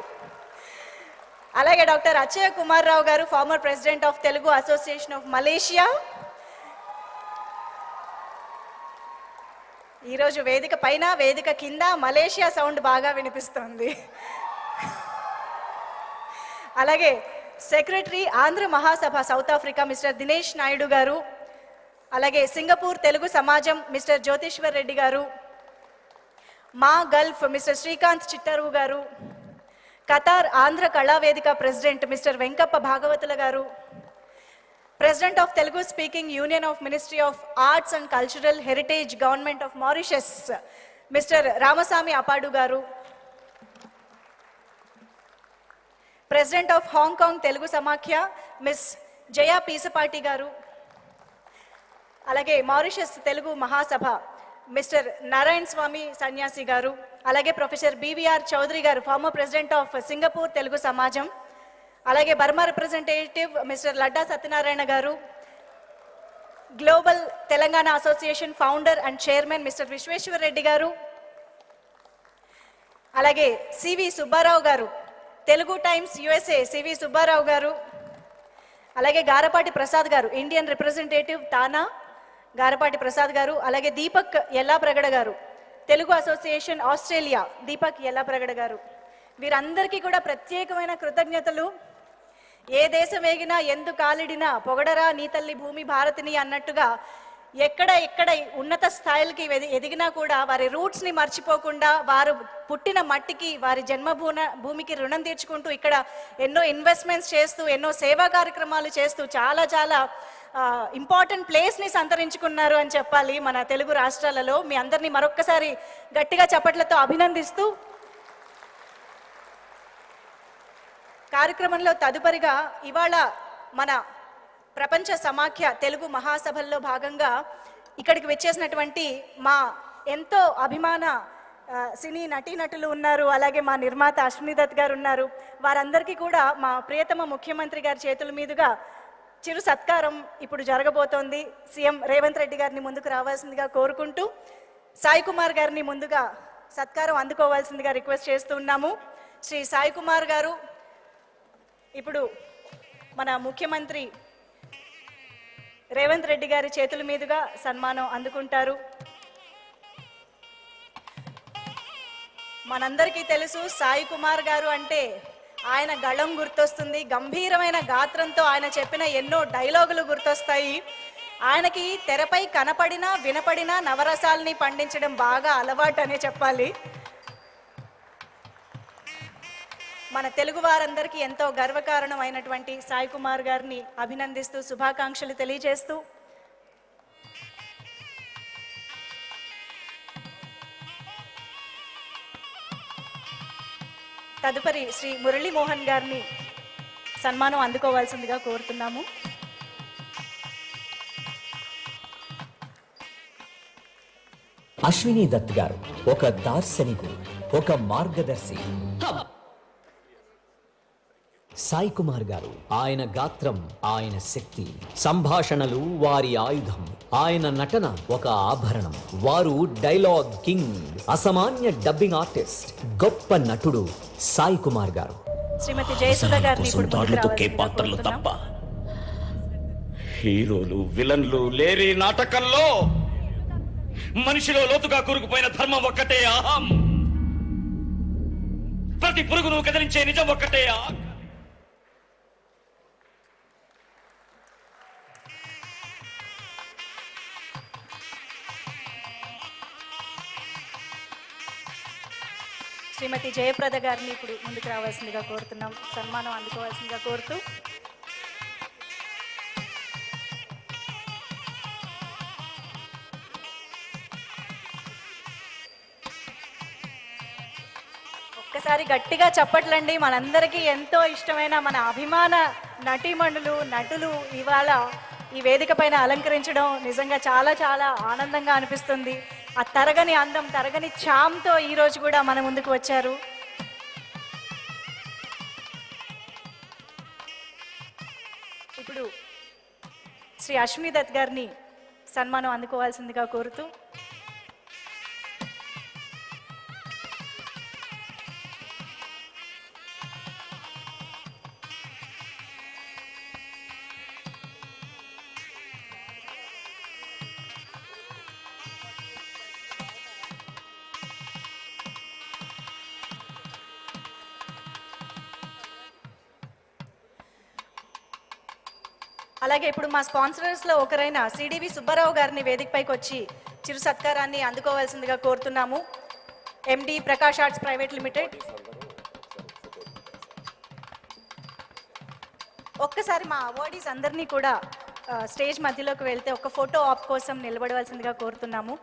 అలాగే డాక్టర్ అచ్చయ్య కుమార్ రావు గారు, former president of Telugu association of Malaysia. ఈరోజు వేదిక పైన వేదిక కింద మలేషియా సౌండ్ బాగా వినిపిస్తుంది. అలాగే secretary Andhra Mahasabha South Africa Mister Dinesh Naidu గారు, అలాగే సింగపూర్ తెలుగు సమాజం మిస్టర్ జ్యోతిశ్వర్ రెడ్డి గారు, మా గల్ఫ్ మిస్టర్ శ్రీకాంత్ చిట్టరువు గారు, Qatar Andhra Kalavedika president Mister Venkappa Bhagavatula గారు, president of Telugu speaking union of ministry of arts and cultural heritage government of Mauritius Mister Ramaswamy Appadu గారు, ప్రెసిడెంట్ ఆఫ్ హాంకాంగ్ తెలుగు సమాఖ్య మిస్ జయా పీసపాటి గారు, అలాగే మారిషస్ తెలుగు మహాసభ మిస్టర్ నారాయణ స్వామి సన్యాసి గారు, అలాగే ప్రొఫెసర్ బివిఆర్ చౌదరి గారు, former president of Singapore Telugu సమాజం, అలాగే Burma representative mister Ladda Satyanarayana గారు, global Telangana association founder and chairman mister Vishweshwar Reddy గారు, అలాగే సివి సుబ్బారావు గారు, Telugu times USA CV Subbarao గారు, అలాగే గారపాటి ప్రసాద్ గారు, ఇండియన్ రిప్రజెంటేటివ్ తానా గారపాటి ప్రసాద్ గారు, అలాగే దీపక్ ఎల్లాప్రగడ గారు, తెలుగు అసోసియేషన్ ఆస్ట్రేలియా దీపక్ ఎల్లాప్రగడ గారు. వీరందరికీ కూడా ప్రత్యేకమైన కృతజ్ఞతలు. ఏ దేశం వేగినా ఎందు కాలిడినా పొగడరా నీ తల్లి భూమి భారతిని అన్నట్టుగా ఎక్కడ ఉన్నత స్థాయిలకి ఎదిగినా కూడా వారి రూట్స్ని మర్చిపోకుండా వారు పుట్టిన మట్టికి వారి భూమికి రుణం తీర్చుకుంటూ ఇక్కడ ఎన్నో ఇన్వెస్ట్మెంట్స్ చేస్తూ ఎన్నో సేవా కార్యక్రమాలు చేస్తూ చాలా చాలా ఇంపార్టెంట్ ప్లేస్ని సంతరించుకున్నారు అని చెప్పాలి మన తెలుగు రాష్ట్రాలలో. మీ అందరినీ మరొక్కసారి గట్టిగా చప్పట్లతో అభినందిస్తూ కార్యక్రమంలో తదుపరిగా ఇవాళ మన ప్రపంచ సమాఖ్య తెలుగు మహాసభల్లో భాగంగా ఇక్కడికి వచ్చేసినటువంటి మా ఎంతో అభిమాన సినీ నటీనటులు ఉన్నారు, అలాగే మా నిర్మాత అశ్విని దత్ గారు ఉన్నారు. వారందరికీ కూడా మా ప్రియతమ ముఖ్యమంత్రి గారి చేతుల మీదుగా చిరు సత్కారం ఇప్పుడు జరగబోతోంది. సీఎం రేవంత్ రెడ్డి గారిని ముందుకు రావాల్సిందిగా కోరుకుంటూ సాయి కుమార్ గారిని ముందుగా సత్కారం అందుకోవాల్సిందిగా రిక్వెస్ట్ చేస్తూ ఉన్నాము. శ్రీ సాయి కుమార్ గారు ఇప్పుడు మన ముఖ్యమంత్రి రేవంత్ రెడ్డి గారి చేతుల మీదుగా సన్మానం అందుకుంటారు. మనందరికీ తెలుసు సాయి కుమార్ గారు అంటే ఆయన గళం గుర్తొస్తుంది, గంభీరమైన గాత్రంతో ఆయన చెప్పిన ఎన్నో డైలాగులు గుర్తొస్తాయి. ఆయనకి తెరపై కనపడినా వినపడినా నవరసాలని పండించడం బాగా అలవాటు అనే చెప్పాలి. మన తెలుగు వారందరికీ ఎంతో గర్వకారణం అయినటువంటి సాయి కుమార్ గారిని అభినందిస్తూ శుభాకాంక్షలు తెలియజేస్తూ తదుపరి శ్రీ మురళీమోహన్ గారిని సన్మానం అందుకోవాల్సిందిగా కోరుతున్నాము. అశ్విని దత్ గారు ఒక దార్శనికుడు, ఒక మార్గదర్శి. సాయి కుమార్ గారు ఆయన గాత్రం, ఆయన శక్తి, సంభాషణలు వారి ఆయుధం, ఆయన నటన ఒక ఆభరణం. వారు డైలాగ్ కింగ్, అసామాన్య డబ్బింగ్ ఆర్టిస్ట్, గొప్ప నటుడు సాయి కుమార్ గారు. శ్రీమతి జయసుధ గారిని ఇప్పుడు ముందుకు తొక్కే పాత్రలు రావాల్సిందిగా తప్ప హీరోలు విలన్లు లేరి నాటకంలో మనిషిలో లోతుగా కూరుకుపోయిన ధర్మం ఒక్కటే అహం. ప్రతి పురుగును కదిలించే నిజం ఒక్కటే ఆగ్. శ్రీమతి జయప్రద గారిని ఇప్పుడు ముందుకు రావాల్సిందిగా కోరుతున్నాం, సన్మానం అందుకోవాల్సిందిగా కోరుతూ ఒక్కసారి గట్టిగా చప్పట్లండి. మనందరికీ ఎంతో ఇష్టమైన మన అభిమాన నటీమణులు నటులు ఇవాళ ఈ వేదిక పైన అలంకరించడం నిజంగా చాలా చాలా ఆనందంగా అనిపిస్తుంది. ఆ తరగని అందం, తరగని ఛామ్తో ఈరోజు కూడా మన ముందుకు వచ్చారు. ఇప్పుడు శ్రీ అశ్విని దత్ గారిని సన్మానం అందుకోవాల్సిందిగా కోరుతూ అలాగే ఇప్పుడు మా స్పాన్సరర్స్లో ఒకరైన సిడివి సుబ్బారావు గారిని వేదికపైకి వచ్చి చిరు సత్కారాన్ని అందుకోవాల్సిందిగా కోరుతున్నాము. ఎండి ప్రకాష్ ఆర్ట్స్ ప్రైవేట్ లిమిటెడ్. ఒక్కసారి మా అవార్డీస్ అందరినీ కూడా స్టేజ్ మధ్యలోకి వెళ్తే ఒక ఫోటో ఆప్ కోసం నిలబడవలసిందిగా కోరుతున్నాము.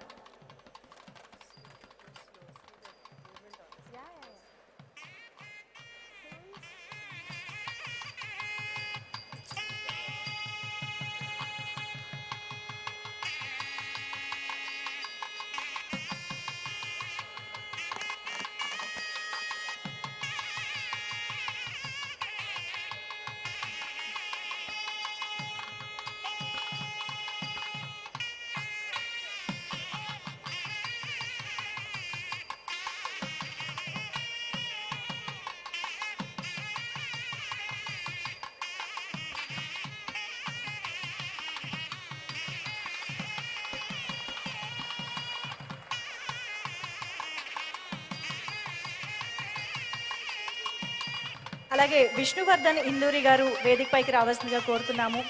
అలాగే విష్ణువర్ధన్ ఇందూరి గారు వేదికపైకి రావాల్సిందిగా కోరుతున్నాము.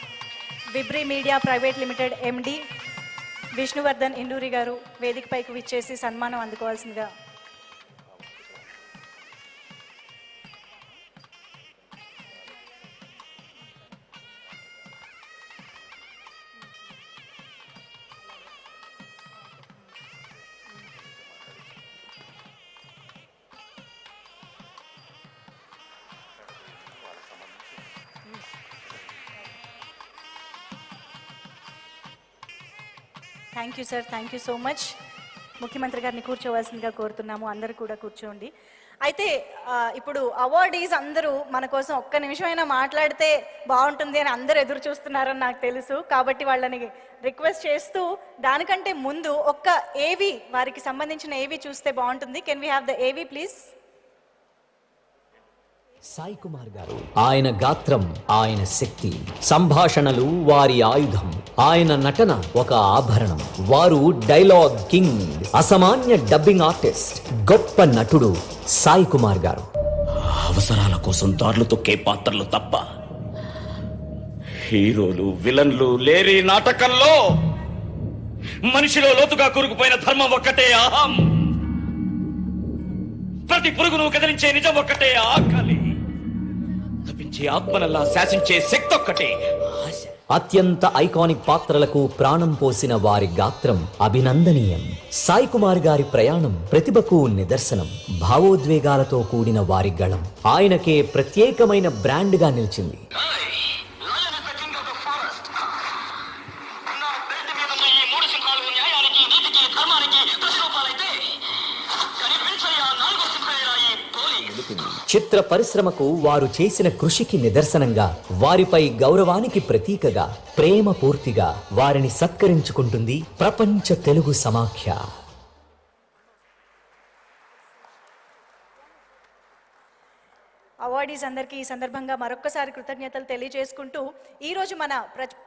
Vibri media private limited MD Vishnuvardhan Induri గారు వేదికపైకి విచ్చేసి సన్మానం అందుకోవాల్సిందిగా. Thank you sir, thank you so much. ముఖ్యమంత్రి గారిని కూర్చోవలసిందిగా కోరుతున్నాము. అందరూ కూడా కూర్చోండి. అయితే ఇప్పుడు అవార్డీస్ అందరూ మన కోసం ఒక్క నిమిషమైనా మాట్లాడితే బాగుంటుంది అని అందరూ ఎదురు చూస్తున్నారని నాకు తెలుసు. కాబట్టి వాళ్ళని రిక్వెస్ట్ చేస్తూ దానికంటే ముందు ఒక్క ఏవి, వారికి సంబంధించిన ఏవి చూస్తే బాగుంటుంది. కెన్ వీ హ్యావ్ ద ఏవి ప్లీజ్? సాయి కుమార్ గారు, ఆయన గాత్రం ఆయన శక్తి, సంభాషణలు వారి ఆయుధం, ఆయన నటన ఒక ఆభరణం. వారు డైలాగ్ కింగ్, అసామాన్య డబ్బింగ్ ఆర్టిస్ట్, గొప్ప నటుడు సాయి కుమార్ గారు. అవసరాల కోసం దారులు తొక్కే పాత్రలు తప్ప హీరోలు విలన్లు లేరి నాటకంలో మనిషిలో లోతుగా కూరుకుపోయిన ధర్మం ఒక్కటే అహం. ప్రతి పురుగును కదిలించే నిజం ఒక్కటే ఆకలి. తప్పించే ఆత్మనల్లా శాసించే శక్తి ఒక్కటే ఆశ. అత్యంత ఐకానిక్ పాత్రలకు ప్రాణం పోసిన వారి గాత్రం అభినందనీయం. సాయి కుమార్ గారి ప్రయాణం ప్రతిభకు నిదర్శనం. భావోద్వేగాలతో కూడిన వారి గళం ఆయనకే ప్రత్యేకమైన బ్రాండ్ గా నిలిచింది. చిత్ర పరిశ్రమకు వారు చేసిన కృషికి నిదర్శనంగా, వారిపై గౌరవానికి ప్రతీకగా, ప్రేమ పూర్తిగా వారిని సత్కరించుకుంటుంది ప్రపంచ తెలుగు సమాఖ్య. అవార్డీస్ అందరికీ ఈ సందర్భంగా మరొక్కసారి కృతజ్ఞతలు తెలియజేసుకుంటూ, ఈరోజు మన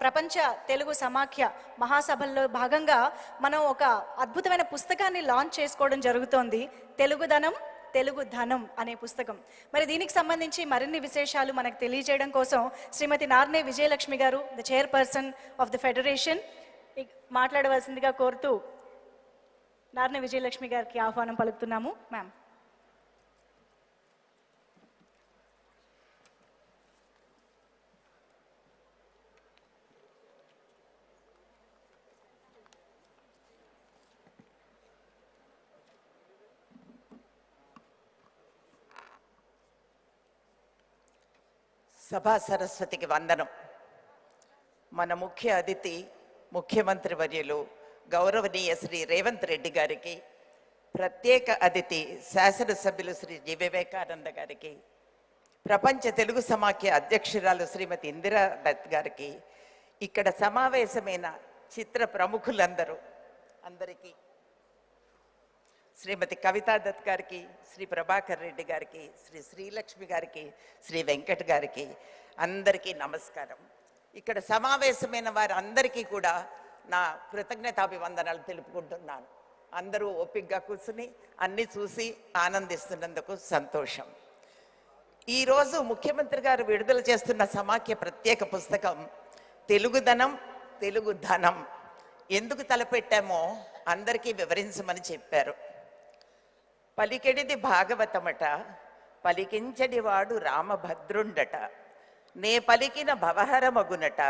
ప్రపంచ తెలుగు సమాఖ్య మహాసభల్లో భాగంగా మనం ఒక అద్భుతమైన పుస్తకాన్ని లాంచ్ చేసుకోవడం జరుగుతోంది. తెలుగుదనం తెలుగు ధనం అనే పుస్తకం. మరి దీనికి సంబంధించి మరిన్ని విశేషాలు మనకు తెలియజేయడం కోసం శ్రీమతి నార్నే విజయలక్ష్మి గారు, the chairperson of the federation, మాట్లాడవలసిందిగా కోరుతూ నార్నే విజయలక్ష్మి గారికి ఆహ్వానం పలుకుతున్నాము. మ్యామ్. సభా సరస్వతికి వందనం. మన ముఖ్య అతిథి ముఖ్యమంత్రి వర్యులు గౌరవనీయ శ్రీ రేవంత్ రెడ్డి గారికి, ప్రత్యేక అతిథి శాసనసభ్యులు శ్రీ జి వివేకానంద గారికి, ప్రపంచ తెలుగు సమాఖ్య అధ్యక్షురాలు శ్రీమతి ఇందిరా దత్ గారికి, ఇక్కడ సమావేశమైన చిత్ర ప్రముఖులందరూ అందరికీ, శ్రీమతి కవితా దత్ గారికి, శ్రీ ప్రభాకర్ రెడ్డి గారికి, శ్రీ శ్రీలక్ష్మి గారికి, శ్రీ వెంకట్ గారికి అందరికీ నమస్కారం. ఇక్కడ సమావేశమైన వారి అందరికీ కూడా నా కృతజ్ఞతాభివందనాలు తెలుపుకుంటున్నాను. అందరూ ఓపికగా కూర్చుని అన్ని చూసి ఆనందిస్తున్నందుకు సంతోషం. ఈరోజు ముఖ్యమంత్రి గారు విడుదల చేస్తున్న సమాఖ్య ప్రత్యేక పుస్తకం తెలుగుదనం తెలుగు ధనం. ఎందుకు తలపెట్టామో అందరికీ వివరించమని చెప్పారు. పలికెడిది భాగవతమట, పలికించడివాడు రామభద్రుండట, నే పలికిన భవహరమగునట,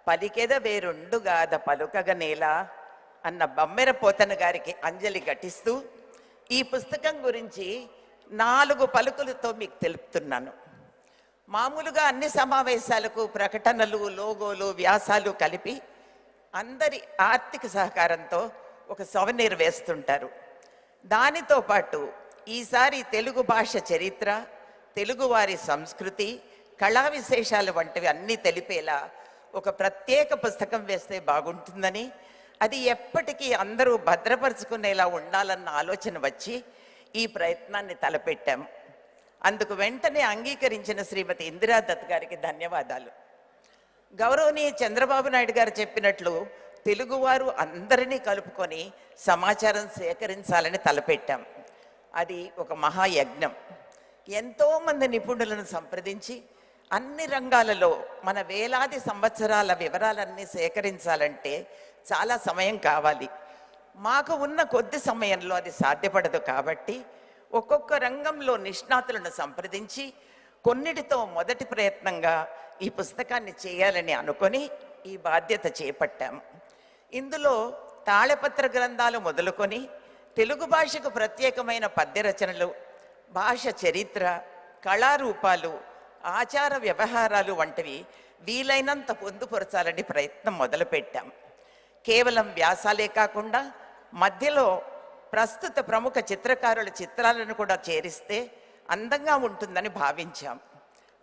పలికెద వేరుండుగాద పలుకగనేలా అన్న బమ్మెర పోతన గారికి అంజలి ఘటిస్తూ ఈ పుస్తకం గురించి 4 పలుకులతో మీకు తెలుపుతున్నాను. మామూలుగా అన్ని సమావేశాలకు ప్రకటనలు, లోగోలు, వ్యాసాలు కలిపి అందరి ఆర్థిక సహకారంతో ఒక సవనీర్ వేస్తుంటారు. దానితో పాటు ఈసారి తెలుగు భాష చరిత్ర, తెలుగువారి సంస్కృతి, కళా విశేషాలు వంటివి అన్నీ తెలిపేలా ఒక ప్రత్యేక పుస్తకం వేస్తే బాగుంటుందని, అది ఎప్పటికీ అందరూ భద్రపరుచుకునేలా ఉండాలన్న ఆలోచన వచ్చి ఈ ప్రయత్నాన్ని తలపెట్టాం. అందుకు వెంటనే అంగీకరించిన శ్రీమతి ఇందిరా దత్ గారికి ధన్యవాదాలు. గౌరవనీయ చంద్రబాబు నాయుడు గారు చెప్పినట్లు తెలుగువారు అందరినీ కలుపుకొని సమాచారం సేకరించాలని తలపెట్టాం. అది ఒక మహాయజ్ఞం. ఎంతోమంది నిపుణులను సంప్రదించి అన్ని రంగాలలో మన వేలాది సంవత్సరాల వివరాలన్నీ సేకరించాలంటే చాలా సమయం కావాలి. మాకు ఉన్న కొద్ది సమయంలో అది సాధ్యపడదు. కాబట్టి ఒక్కొక్క రంగంలో నిష్ణాతులను సంప్రదించి కొన్నిటితో మొదటి ప్రయత్నంగా ఈ పుస్తకాన్ని చేయాలని అనుకొని ఈ బాధ్యత చేపట్టాము. ఇందులో తాళపత్ర గ్రంథాలు మొదలుకొని తెలుగు భాషకు ప్రత్యేకమైన పద్య రచనలు, భాష చరిత్ర, కళారూపాలు, ఆచార వ్యవహారాలు వంటివి వీలైనంత పొందుపరచాలని ప్రయత్నం మొదలుపెట్టాం. కేవలం వ్యాసాలే కాకుండా మధ్యలో ప్రస్తుత ప్రముఖ చిత్రకారుల చిత్రాలను కూడా చేరిస్తే అందంగా ఉంటుందని భావించాం.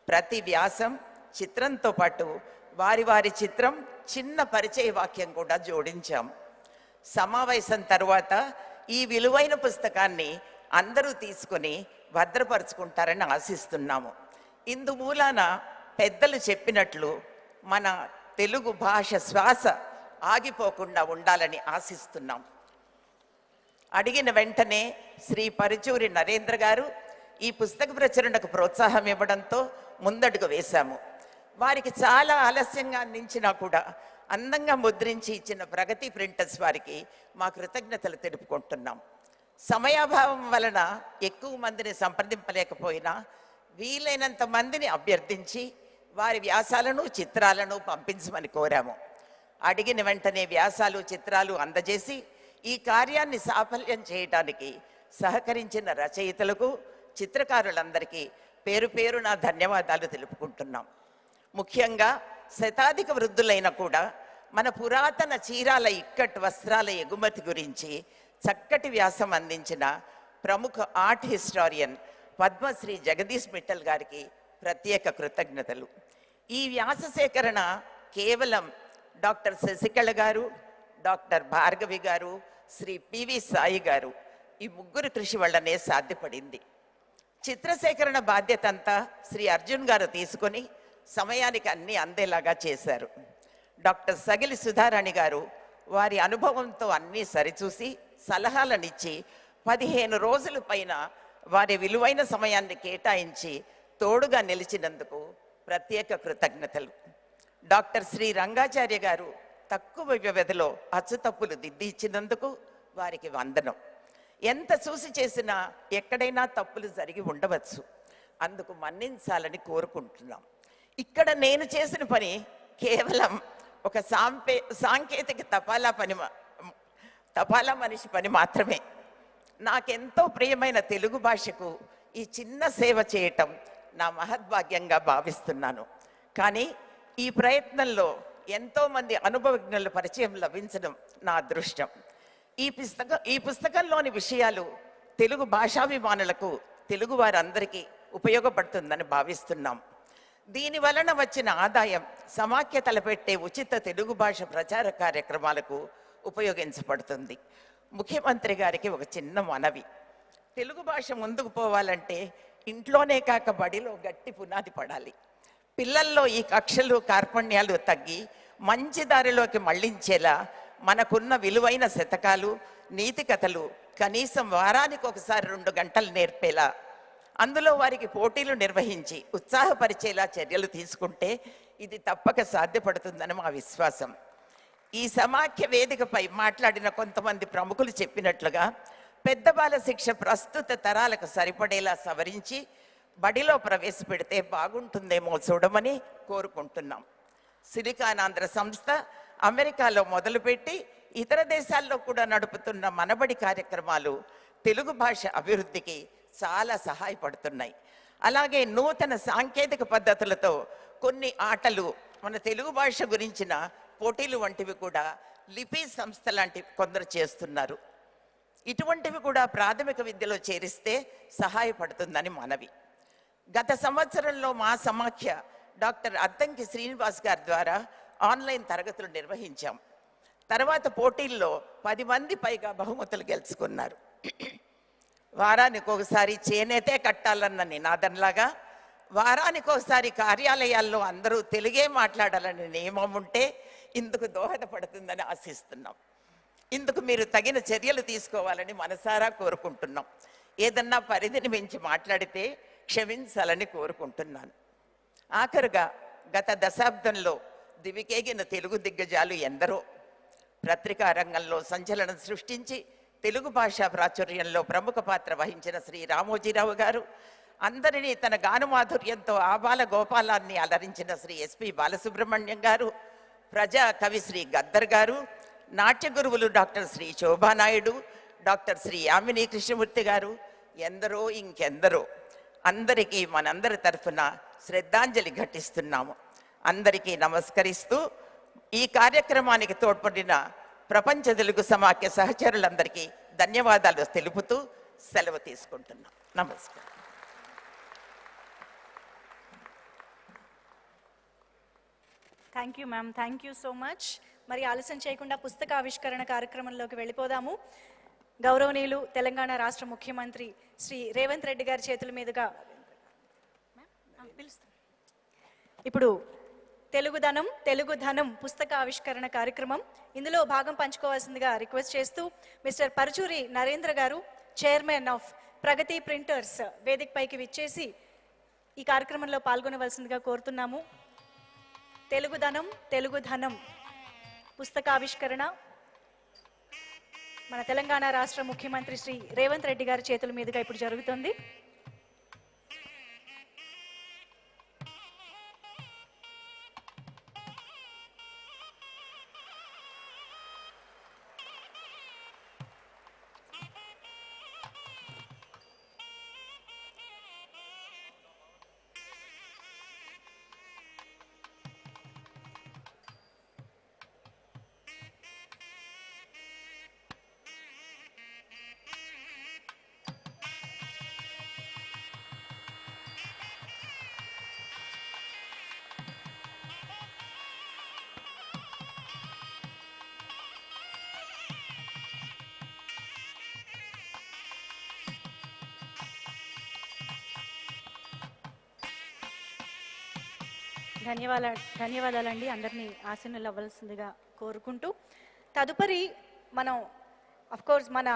ప్రతి వ్యాసం చిత్రంతో పాటు వారి వారి చిత్రం చిన్న పరిచయ వాక్యం కూడా జోడించాం. సమావేశం తరువాత ఈ విలువైన పుస్తకాన్ని అందరూ తీసుకొని భద్రపరుచుకుంటారని ఆశిస్తున్నాము. ఇందు మూలాన పెద్దలు చెప్పినట్లు మన తెలుగు భాష శ్వాస ఆగిపోకుండా ఉండాలని ఆశిస్తున్నాం. అడిగిన వెంటనే శ్రీ పరుచూరి నరేంద్ర గారు ఈ పుస్తక ప్రచురణకు ప్రోత్సాహం ఇవ్వడంతో ముందడుగు వేశాము. వారికి చాలా ఆలస్యంగా అందించినా కూడా అందంగా ముద్రించి ఇచ్చిన ప్రగతి ప్రింటర్స్ వారికి మా కృతజ్ఞతలు తెలుపుకుంటున్నాం. సమయాభావం వలన ఎక్కువ మందిని సంప్రదింపలేకపోయినా వీలైనంత మందిని అభ్యర్థించి వారి వ్యాసాలను చిత్రాలను పంపించమని కోరాము. అడిగిన వెంటనే వ్యాసాలు చిత్రాలు అందజేసి ఈ కార్యాన్ని సాఫల్యం చేయడానికి సహకరించిన రచయితలకు చిత్రకారులందరికీ పేరు పేరున ధన్యవాదాలు తెలుపుకుంటున్నాం. ముఖ్యంగా శతాధిక వృద్ధులైన కూడా మన పురాతన చీరాల ఇక్కట్ వస్త్రాల ఎగుమతి గురించి చక్కటి వ్యాసం అందించిన ప్రముఖ ఆర్ట్ హిస్టారియన్ పద్మశ్రీ జగదీష్ మిట్టల్ గారికి ప్రత్యేక కృతజ్ఞతలు. ఈ వ్యాస సేకరణ కేవలం డాక్టర్ శశికళ గారు, డాక్టర్ భార్గవి గారు, శ్రీ పివి సాయి గారు ఈ ముగ్గురు కృషి వల్లనే సాధ్యపడింది. చిత్రసేకరణ బాధ్యత అంతా శ్రీ అర్జున్ గారు తీసుకొని సమయానికి అన్నీ అందేలాగా చేశారు. డాక్టర్ సగిలి సుధారాణి గారు వారి అనుభవంతో అన్నీ సరిచూసి సలహాలనిచ్చి 15 రోజుల పైన వారి విలువైన సమయాన్ని కేటాయించి తోడుగా నిలిచినందుకు ప్రత్యేక కృతజ్ఞతలు. డాక్టర్ శ్రీ రంగాచార్య గారు తక్కువ వ్యవధిలో అచ్చుతప్పులు దిద్ది ఇచ్చినందుకు వారికి వందనం. ఎంత చూసి చేసినా ఎక్కడైనా తప్పులు జరిగి ఉండవచ్చు, అందుకు మన్నించాలని కోరుకుంటున్నాం. ఇక్కడ నేను చేసిన పని కేవలం ఒక సాంకేతిక తపాలా మనిషి పని మాత్రమే. నాకెంతో ప్రియమైన తెలుగు భాషకు ఈ చిన్న సేవ చేయటం నా మహద్భాగ్యంగా భావిస్తున్నాను. కానీ ఈ ప్రయత్నంలో ఎంతోమంది అనుభవజ్ఞుల పరిచయం లభించడం నా అదృష్టం. ఈ పుస్తకంలోని విషయాలు తెలుగు భాషాభిమానులకు, తెలుగు వారందరికీ ఉపయోగపడుతుందని భావిస్తున్నాం. దీని వలన వచ్చిన ఆదాయం సమాఖ్య తలపెట్టే ఉచిత తెలుగు భాష ప్రచార కార్యక్రమాలకు ఉపయోగించబడుతుంది. ముఖ్యమంత్రి గారికి ఒక చిన్న మనవి. తెలుగు భాష ముందుకు పోవాలంటే ఇంట్లోనే కాక బడిలో గట్టి పునాది పడాలి. పిల్లల్లో ఈ కక్షలు కార్పణ్యాలు తగ్గి మంచి దారిలోకి మళ్లించేలా మనకున్న విలువైన శతకాలు, నీతి కథలు కనీసం వారానికి ఒకసారి 2 గంటలు నేర్పేలా, అందులో వారికి పోటీలు నిర్వహించి ఉత్సాహపరిచేలా చర్యలు తీసుకుంటే ఇది తప్పక సాధ్యపడుతుందని మా విశ్వాసం. ఈ సమాఖ్య వేదికపై మాట్లాడిన కొంతమంది ప్రముఖులు చెప్పినట్లుగా పెద్ద బాల శిక్ష ప్రస్తుత తరాలకు సరిపడేలా సవరించి బడిలో ప్రవేశపెడితే బాగుంటుందేమో చూడమని కోరుకుంటున్నాం. సిలికానాంధ్ర సంస్థ అమెరికాలో మొదలుపెట్టి ఇతర దేశాల్లో కూడా నడుపుతున్న మనబడి కార్యక్రమాలు తెలుగు భాష అభివృద్ధికి చాలా సహాయపడుతున్నాయి. అలాగే నూతన సాంకేతిక పద్ధతులతో కొన్ని ఆటలు, మన తెలుగు భాష గురించిన పోటీలు వంటివి కూడా లిపి సంస్థ లాంటి కొందరు చేస్తున్నారు. ఇటువంటివి కూడా ప్రాథమిక విద్యలో చేరిస్తే సహాయపడుతుందని మనవి. గత సంవత్సరంలో మా సమాఖ్య డాక్టర్ అద్దంకి శ్రీనివాస్ గారి ద్వారా ఆన్లైన్ తరగతులు నిర్వహించాం. తర్వాత పోటీల్లో 10 మంది పైగా బహుమతులు గెలుచుకున్నారు. వారానికి ఒకసారి చేనేతే కట్టాలన్న నినాదంలాగా వారానికి ఒకసారి కార్యాలయాల్లో అందరూ తెలుగే మాట్లాడాలనే నియమం ఉంటే ఇందుకు దోహదపడుతుందని ఆశిస్తున్నాం. ఇందుకు మీరు తగిన చర్యలు తీసుకోవాలని మనసారా కోరుకుంటున్నాం. ఏదన్నా పరిధిని మించి మాట్లాడితే క్షమించాలని కోరుకుంటున్నాను. ఆఖరుగా గత దశాబ్దంలో దివికేగిన తెలుగు దిగ్గజాలు ఎందరో. పత్రికా రంగంలో సంచలనం సృష్టించి తెలుగు భాషా ప్రాచుర్యంలో ప్రముఖ పాత్ర వహించిన శ్రీ రామోజీరావు గారు, అందరినీ తన గానమాధుర్యంతో ఆబాల గోపాలాన్ని అలరించిన శ్రీ ఎస్పి బాలసుబ్రహ్మణ్యం గారు, ప్రజా కవి శ్రీ గద్దర్ గారు, నాట్య గురువులు డాక్టర్ శ్రీ శోభానాయుడు, డాక్టర్ శ్రీ యామిని కృష్ణమూర్తి గారు, ఎందరో ఇంకెందరో. అందరికీ మనందరి తరఫున శ్రద్ధాంజలి ఘటిస్తున్నాము. అందరికీ నమస్కరిస్తూ ఈ కార్యక్రమానికి తోడ్పడిన ప్రపంచ తెలుగు సమాఖ్య సహచరులందరికీ ధన్యవాదాలు తెలుపుతూ సెలవు తీసుకుంటున్నాం. నమస్కారం. Thank you ma'am, thank you so much. మరి ఆలస్యం చేయకుండా పుస్తక ఆవిష్కరణ కార్యక్రమంలోకి వెళ్ళిపోదాము. గౌరవనీయులు తెలంగాణ రాష్ట్ర ముఖ్యమంత్రి శ్రీ రేవంత్ రెడ్డి గారి చేతుల మీదుగా ఇప్పుడు తెలుగు ధనం పుస్తక ఆవిష్కరణ కార్యక్రమం, ఇందులో భాగం పంచుకోవాల్సిందిగా రిక్వెస్ట్ చేస్తూ మిస్టర్ పరుచూరి నరేంద్ర గారు, చైర్మన్ ఆఫ్ ప్రగతి ప్రింటర్స్, వేదికపైకి విచ్చేసి ఈ కార్యక్రమంలో పాల్గొనవలసిందిగా కోరుతున్నాము. తెలుగు ధనం పుస్తకావిష్కరణ మన తెలంగాణ రాష్ట్ర ముఖ్యమంత్రి శ్రీ రేవంత్ రెడ్డి గారి చేతుల మీదుగా ఇప్పుడు జరుగుతుంది. ధన్యవాదాలండి. అందరినీ ఆశీనులు అవ్వాల్సిందిగా కోరుకుంటూ తదుపరి మనం కోర్స్ మన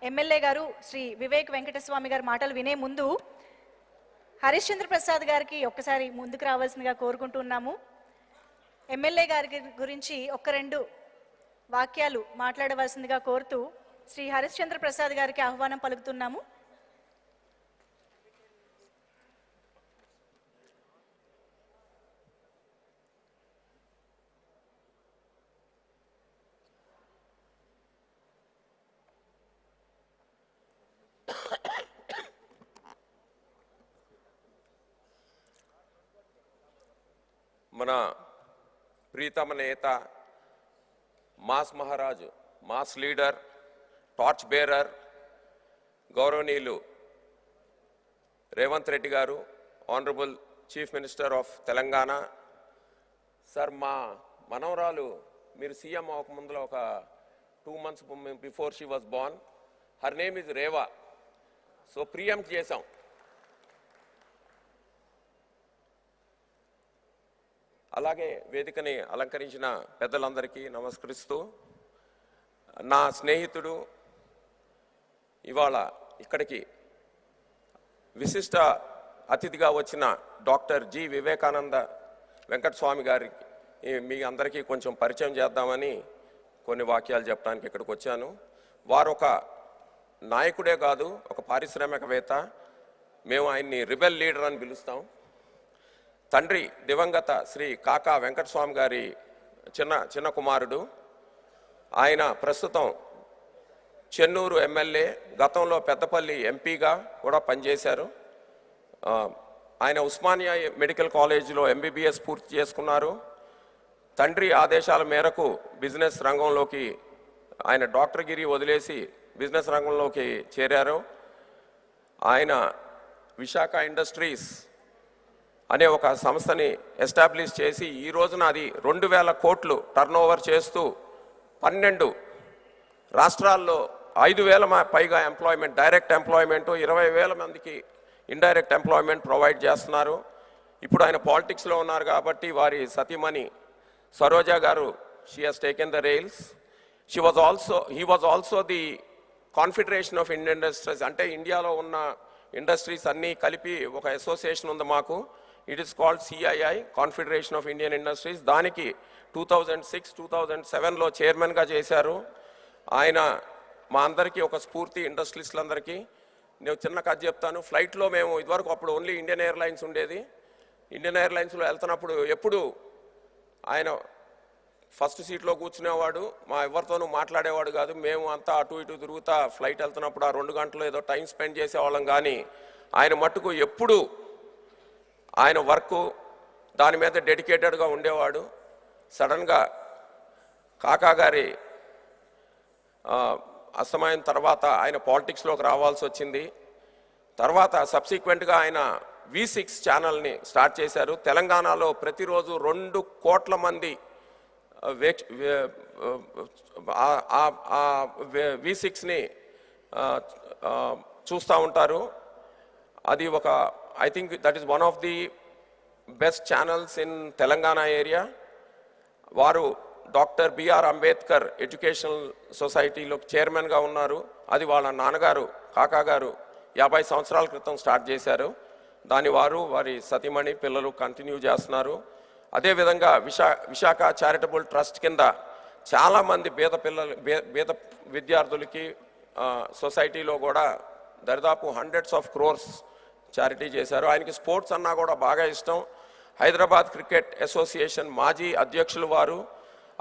ఎమ్మెల్యే గారు శ్రీ వివేక్ వెంకటస్వామి గారి మాటలు వినే ముందు హరిశ్చంద్ర ప్రసాద్ గారికి ఒక్కసారి ముందుకు రావాల్సిందిగా కోరుకుంటున్నాము. ఎమ్మెల్యే గారి గురించి ఒక 2 వాక్యాలు మాట్లాడవలసిందిగా కోరుతూ శ్రీ హరిశ్చంద్ర ప్రసాద్ గారికి ఆహ్వానం పలుకుతున్నాము. మన ప్రీతమ నేత, మాస్ మహారాజు, మాస్ లీడర్, టార్చ్ బేరర్ గౌరవనీయులు రేవంత్ రెడ్డి గారు, honourable chief minister of Telangana. Sir, మా మనవరాలు మీరు సీఎం అవ్వకముందులో ఒక 2 months before she was born, her name is Reva. So preempt చేశాం. అలాగే వేదికని అలంకరించిన పెద్దలందరికీ నమస్కరిస్తూ, నా స్నేహితుడు ఇవాళ ఇక్కడికి విశిష్ట అతిథిగా వచ్చిన డాక్టర్ జి వివేకానంద వెంకటస్వామి గారికి మీ అందరికీ కొంచెం పరిచయం చేద్దామని కొన్ని వాక్యాలు చెప్పడానికి ఇక్కడికి వచ్చాను. వారు ఒక నాయకుడే కాదు, ఒక పారిశ్రామికవేత్త. మేము ఆయన్ని రిబెల్ లీడర్ అని పిలుస్తాం. తండ్రి దివంగత శ్రీ కాకా వెంకటస్వామి గారి చిన్న కుమారుడు. ఆయన ప్రస్తుతం చెన్నూరు ఎమ్మెల్యే, గతంలో పెద్దపల్లి ఎంపీగా కూడా పనిచేశారు. ఆయన ఉస్మానియా మెడికల్ కాలేజీలో ఎంబీబీఎస్ పూర్తి చేసుకున్నారు. తండ్రి ఆదేశాల మేరకు బిజినెస్ రంగంలోకి ఆయన డాక్టర్గిరి వదిలేసి బిజినెస్ రంగంలోకి చేరారు. ఆయన విశాఖ ఇండస్ట్రీస్ అనే ఒక సంస్థని ఎస్టాబ్లిష్ చేసి ఈ రోజున అది 2000 కోట్లు టర్నోవర్ చేస్తూ 12 రాష్ట్రాల్లో 5000 పైగా ఎంప్లాయ్మెంట్, డైరెక్ట్ ఎంప్లాయ్మెంట్, 20,000 మందికి ఇండైరెక్ట్ ఎంప్లాయ్మెంట్ ప్రొవైడ్ చేస్తున్నారు. ఇప్పుడు ఆయన పాలిటిక్స్లో ఉన్నారు కాబట్టి వారి సతీమణి సరోజా గారు, she has taken the rails. He was also the confederation of Indian industries, అంటే ఇండియాలో ఉన్న ఇండస్ట్రీస్ అన్నీ కలిపి ఒక అసోసియేషన్ ఉంది మాకు. It is called CII, confederation of Indian industries. దానికి 2006-2007లో చైర్మన్గా చేశారు. ఆయన మా అందరికీ ఒక స్ఫూర్తి, ఇండస్ట్రీస్లందరికీ. నేను చిన్న కథ చెప్తాను. ఫ్లైట్లో మేము ఇదివరకు అప్పుడు ఓన్లీ ఇండియన్ ఎయిర్లైన్స్ ఉండేది. ఇండియన్ ఎయిర్లైన్స్లో వెళ్తున్నప్పుడు ఎప్పుడు ఆయన ఫస్ట్ సీట్లో కూర్చునేవాడు, మా ఎవరితోనూ మాట్లాడేవాడు కాదు. మేము అంతా అటు ఇటు తిరుగుతా ఫ్లైట్ వెళ్తున్నప్పుడు ఆ 2 గంటలు ఏదో టైం స్పెండ్ చేసేవాళ్ళం. కానీ ఆయన మట్టుకు ఎప్పుడు ఆయన వర్క్ దాని మీద డెడికేటెడ్గా ఉండేవాడు. సడన్గా కాకా గారి అస్తమయం తర్వాత ఆయన పాలిటిక్స్లోకి రావాల్సి వచ్చింది. తర్వాత సబ్సిక్వెంట్గా ఆయన V6 ఛానల్ని స్టార్ట్ చేశారు. తెలంగాణలో ప్రతిరోజు 2 కోట్ల మంది V6ని చూస్తూ ఉంటారు. అది ఒక I think that is one of the best channels in Telangana area. వారు డాక్టర్ బిఆర్ అంబేద్కర్ ఎడ్యుకేషనల్ సొసైటీలో చైర్మన్గా ఉన్నారు. అది వాళ్ళ నాన్నగారు కాకా గారు 50 సంవత్సరాల క్రితం స్టార్ట్ చేశారు. దాని వారి సతీమణి పిల్లలు కంటిన్యూ చేస్తున్నారు. అదేవిధంగా విశాఖ చారిటబుల్ ట్రస్ట్ కింద చాలామంది బీద విద్యార్థులకి సొసైటీలో కూడా దరిదాపు హండ్రెడ్స్ ఆఫ్ క్రోర్స్ చారిటీ చేశారు. ఆయనకి స్పోర్ట్స్ అన్నా కూడా బాగా ఇష్టం. హైదరాబాద్ క్రికెట్ అసోసియేషన్ మాజీ అధ్యక్షులు వారు.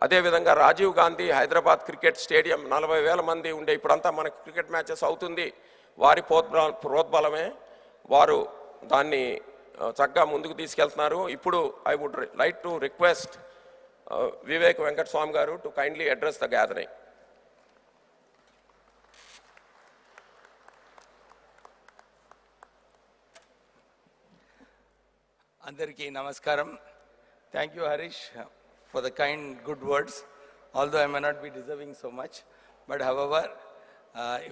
అదేవిధంగా రాజీవ్ గాంధీ హైదరాబాద్ క్రికెట్ స్టేడియం 40,000 మంది ఉండే ఇప్పుడంతా మనకి క్రికెట్ మ్యాచెస్ అవుతుంది వారి ప్రోద్బలమే. వారు దాన్ని చక్కగా ముందుకు తీసుకెళ్తున్నారు. ఇప్పుడు I would like to request Vivek Venkata Swamy గారు to kindly address the gathering. అందరికీ నమస్కారం. Thank you Harish for the kind good words, although I may not be deserving so much, but however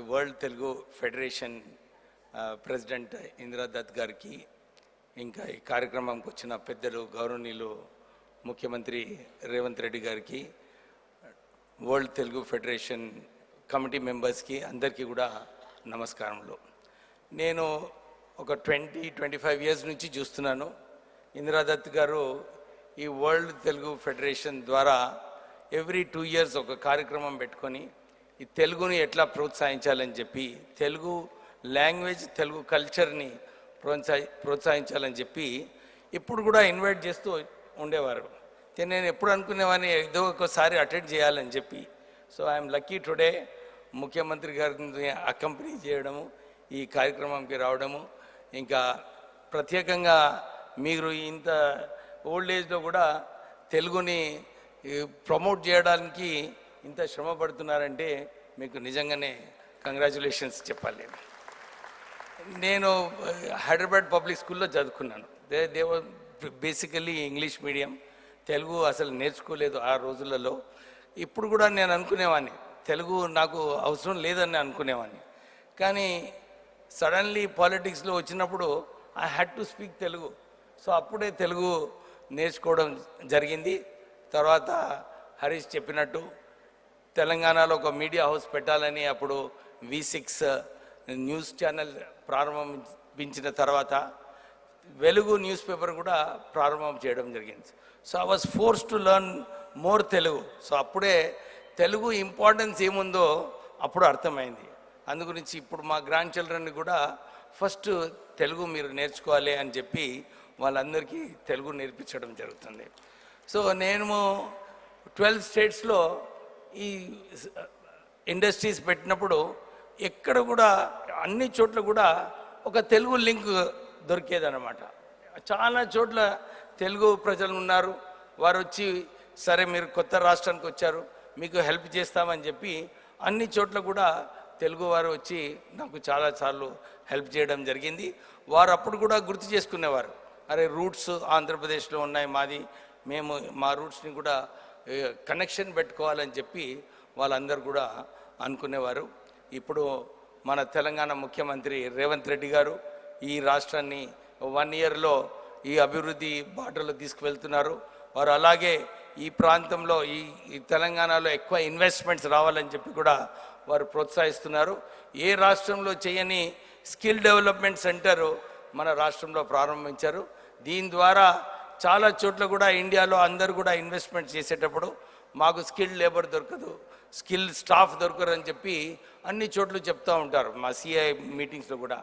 World Telugu Federation President Indira Dutt గారికి ఇంకా ఈ కార్యక్రమంకి వచ్చిన పెద్దలు గౌరవనీయులు ముఖ్యమంత్రి రేవంత్ రెడ్డి గారికి, వరల్డ్ తెలుగు ఫెడరేషన్ కమిటీ మెంబర్స్కి అందరికీ కూడా నమస్కారములు. నేను ఒక 20-25 ఇయర్స్ నుంచి చూస్తున్నాను. ఇందిరా దత్ గారు ఈ వరల్డ్ తెలుగు ఫెడరేషన్ ద్వారా ఎవ్రీ 2 ఇయర్స్ ఒక కార్యక్రమం పెట్టుకొని ఈ తెలుగుని ఎట్లా ప్రోత్సహించాలని చెప్పి, తెలుగు లాంగ్వేజ్ తెలుగు కల్చర్ని ప్రోత్సహించాలని చెప్పి ఇప్పుడు కూడా ఇన్వైట్ చేస్తూ ఉండేవారు. నేను ఎప్పుడు అనుకునేవాడిని ఏదో ఒకసారి అటెండ్ చేయాలని చెప్పి. సో ఐఎమ్ లక్కీ టుడే ముఖ్యమంత్రి గారిని అకంపెనీ చేయడము, ఈ కార్యక్రమంకి రావడము, ఇంకా ప్రత్యేకంగా మీరు ఇంత ఓల్డ్ ఏజ్లో కూడా తెలుగుని ప్రమోట్ చేయడానికి ఇంత శ్రమ పడుతున్నారంటే మీకు నిజంగానే కంగ్రాచులేషన్స్ చెప్పాలి. నేను హైదరాబాద్ పబ్లిక్ స్కూల్లో చదువుకున్నాను. They basically English medium. Telugu అసలు నేర్చుకోలేదు ఆ రోజులలో. ఇప్పుడు కూడా నేను అనుకునేవాడిని తెలుగు నాకు అవసరం లేదని అనుకునేవాడిని. కానీ సడన్లీ పాలిటిక్స్లో వచ్చినప్పుడు I had to speak Telugu. So అప్పుడే తెలుగు నేర్చుకోవడం జరిగింది. తర్వాత హరీష్ చెప్పినట్టు తెలంగాణలో ఒక మీడియా హౌస్ పెట్టాలని అప్పుడు V6 న్యూస్ ఛానల్ ప్రారంభించిన తర్వాత వెలుగు న్యూస్ పేపర్ కూడా ప్రారంభం చేయడం జరిగింది. So I was force to learn more Telugu. So అప్పుడే తెలుగు ఇంపార్టెన్స్ ఏముందో అప్పుడు అర్థమైంది. అందుగురించి ఇప్పుడు మా గ్రాండ్ చిల్డ్రన్ని కూడా ఫస్ట్ తెలుగు మీరు నేర్చుకోవాలి అని చెప్పి వాళ్ళందరికీ తెలుగు నేర్పించడం జరుగుతుంది. సో నేను 12 స్టేట్స్లో ఈ ఇండస్ట్రీస్ పెట్టినప్పుడు ఎక్కడ కూడా అన్ని చోట్ల కూడా ఒక తెలుగు లింక్ దొరికేదన్నమాట. చాలా చోట్ల తెలుగు ప్రజలు ఉన్నారు. వారు వచ్చి సరే మీరు కొత్త రాష్ట్రానికి వచ్చారు, మీకు హెల్ప్ చేస్తామని చెప్పి అన్ని చోట్ల కూడా తెలుగు వారు వచ్చి నాకు చాలాసార్లు హెల్ప్ చేయడం జరిగింది. వారు అప్పుడు కూడా గుర్తు చేసుకునేవారు, అరే రూట్స్ ఆంధ్రప్రదేశ్లో ఉన్నాయి మాది, మేము మా రూట్స్ని కూడా కనెక్షన్ పెట్టుకోవాలని చెప్పి వాళ్ళందరూ కూడా అనుకునేవారు. ఇప్పుడు మన తెలంగాణ ముఖ్యమంత్రి రేవంత్ రెడ్డి గారు ఈ రాష్ట్రాన్ని 1 ఇయర్లో ఈ అభివృద్ధి బాటలో తీసుకువెళ్తున్నారు. వారు అలాగే ఈ ప్రాంతంలో ఈ తెలంగాణలో ఎక్కువ ఇన్వెస్ట్మెంట్స్ రావాలని చెప్పి కూడా వారు ప్రోత్సహిస్తున్నారు. ఏ రాష్ట్రంలో చేయని స్కిల్ డెవలప్మెంట్ సెంటర్ మన రాష్ట్రంలో ప్రారంభించారు. దీని ద్వారా చాలా చోట్ల కూడా ఇండియాలో అందరూ కూడా ఇన్వెస్ట్మెంట్ చేసేటప్పుడు మాకు స్కిల్ లేబర్ దొరకదు, స్కిల్ స్టాఫ్ దొరకరు అని చెప్పి అన్ని చోట్ల చెప్తూ ఉంటారు. మా సిఐ మీటింగ్స్లో కూడా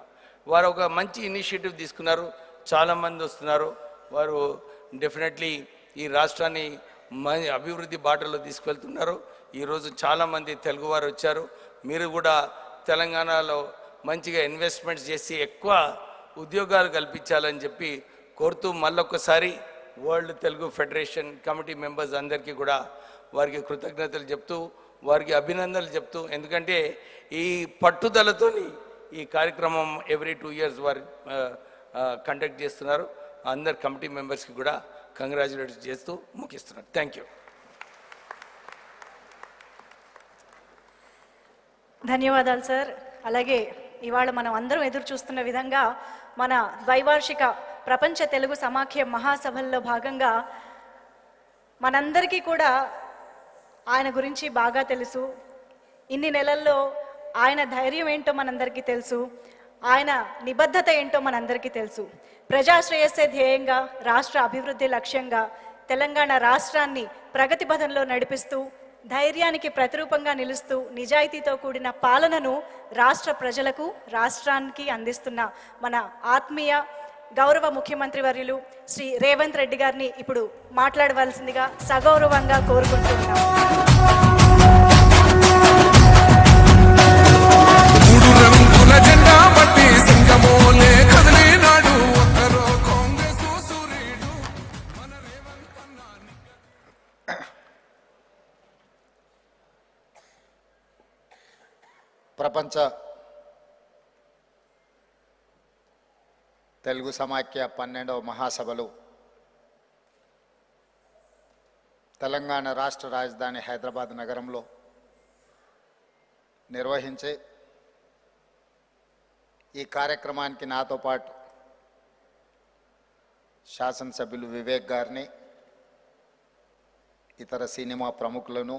వారు ఒక మంచి ఇనిషియేటివ్ తీసుకున్నారు. చాలామంది వస్తున్నారు. వారు డెఫినెట్లీ ఈ రాష్ట్రాన్ని అభివృద్ధి బాటలో తీసుకెళ్తున్నారు. ఈరోజు చాలామంది తెలుగువారు వచ్చారు. మీరు కూడా తెలంగాణలో మంచిగా ఇన్వెస్ట్మెంట్స్ చేసి ఎక్కువ ఉద్యోగాలు కల్పించాలని చెప్పి కోరుతూ మళ్ళొకసారి world Telugu federation committee members అందరికీ కూడా వారికి కృతజ్ఞతలు చెప్తూ వారికి అభినందనలు చెప్తూ, ఎందుకంటే ఈ పట్టుదలతోని ఈ కార్యక్రమం ఎవ్రీ 2 years వారు కండక్ట్ చేస్తున్నారు. అందరు కమిటీ మెంబర్స్కి కూడా కంగ్రాచులేట్ చేస్తూ ముగిస్తున్నారు. Thank you. ధన్యవాదాలు సార్. అలాగే ఇవాళ మనం అందరం ఎదురు చూస్తున్న విధంగా మన ద్వైవార్షిక ప్రపంచ తెలుగు సమాఖ్య మహాసభల్లో భాగంగా మనందరికీ కూడా ఆయన గురించి బాగా తెలుసు. ఇన్ని నెలల్లో ఆయన ధైర్యం ఏంటో మనందరికీ తెలుసు, ఆయన నిబద్ధత ఏంటో మనందరికీ తెలుసు. ప్రజాశ్రేయస్సే ధ్యేయంగా, రాష్ట్ర అభివృద్ధి లక్ష్యంగా తెలంగాణ రాష్ట్రాన్ని ప్రగతి పథంలో నడిపిస్తూ, ధైర్యానికి ప్రతిరూపంగా నిలుస్తూ, నిజాయితీతో కూడిన పాలనను రాష్ట్ర ప్రజలకు, రాష్ట్రానికి అందిస్తున్న మన ఆత్మీయ గౌరవ ముఖ్యమంత్రి వర్యులు శ్రీ రేవంత్ రెడ్డి గారిని ఇప్పుడు మాట్లాడవలసిందిగా సగౌరవంగా కోరుకుంటున్నాం. ప్రపంచ తెలుగు సమాఖ్య 12వ మహాసభలు తెలంగాణ రాష్ట్ర రాజధాని హైదరాబాద్ నగరంలో నిర్వహించే ఈ కార్యక్రమానికి నాతో పాటు శాసనసభ్యులు వివేక్ గారిని, ఇతర సినిమా ప్రముఖులను,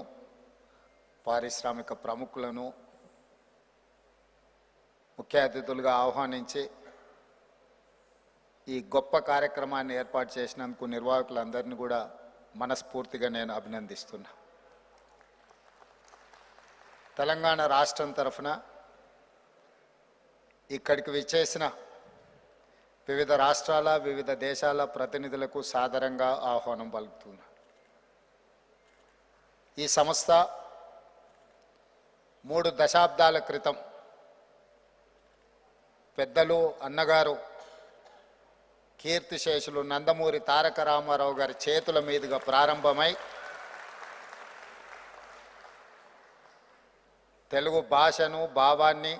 పారిశ్రామిక ప్రముఖులను ముఖ్య అతిథులుగా ఆహ్వానించి ఈ గొప్ప కార్యక్రమాన్ని ఏర్పాటు చేసినందుకు నిర్వాహకులందరినీ కూడా మనస్ఫూర్తిగా నేను అభినందిస్తున్నా. తెలంగాణ రాష్ట్రం తరఫున ఇక్కడికి విచ్చేసిన వివిధ రాష్ట్రాల, వివిధ దేశాల ప్రతినిధులకు సాదరంగా ఆహ్వానం పలుకుతున్నా. ఈ సంస్థ 3 దశాబ్దాల క్రితం పెద్దలు అన్నగారు కీర్తిశేషులు నందమూరి తారక రామారావు గారి చేతుల మీదుగా ప్రారంభమై తెలుగు భాషను, భావాన్ని,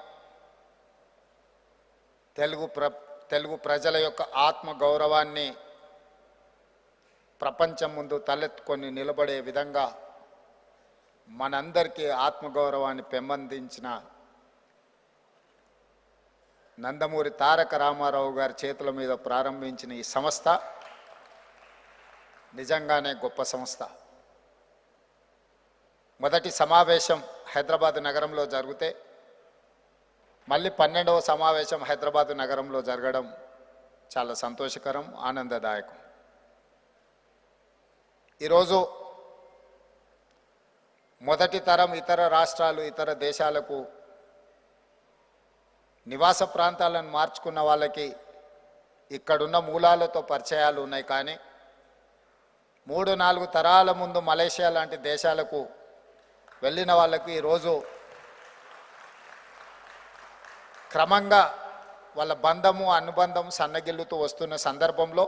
తెలుగు ప్రజల యొక్క ఆత్మ గౌరవాన్ని ప్రపంచం ముందు తలెత్తుకొని నిలబడే విధంగా మనందరికీ ఆత్మగౌరవాన్ని పెంపొందించిన నందమూరి తారక రామారావు గారి చేతుల మీద ప్రారంభించిన ఈ సంస్థ నిజంగానే గొప్ప సంస్థ. మొదటి సమావేశం హైదరాబాద్ నగరంలో జరిగితే మళ్ళీ 12వ సమావేశం హైదరాబాద్ నగరంలో జరగడం చాలా సంతోషకరం, ఆనందదాయకం. ఈరోజు మొదటి తరం ఇతర రాష్ట్రాలు, ఇతర దేశాలకు నివాస ప్రాంతాలను మార్చుకున్న వాళ్ళకి ఇక్కడున్న మూలాలతో పరిచయాలు ఉన్నాయి. కానీ 3-4 తరాల ముందు మలేషియా లాంటి దేశాలకు వెళ్ళిన వాళ్ళకి ఈరోజు క్రమంగా వాళ్ళ బంధము, అనుబంధం సన్నగిల్లుతూ వస్తున్న సందర్భంలో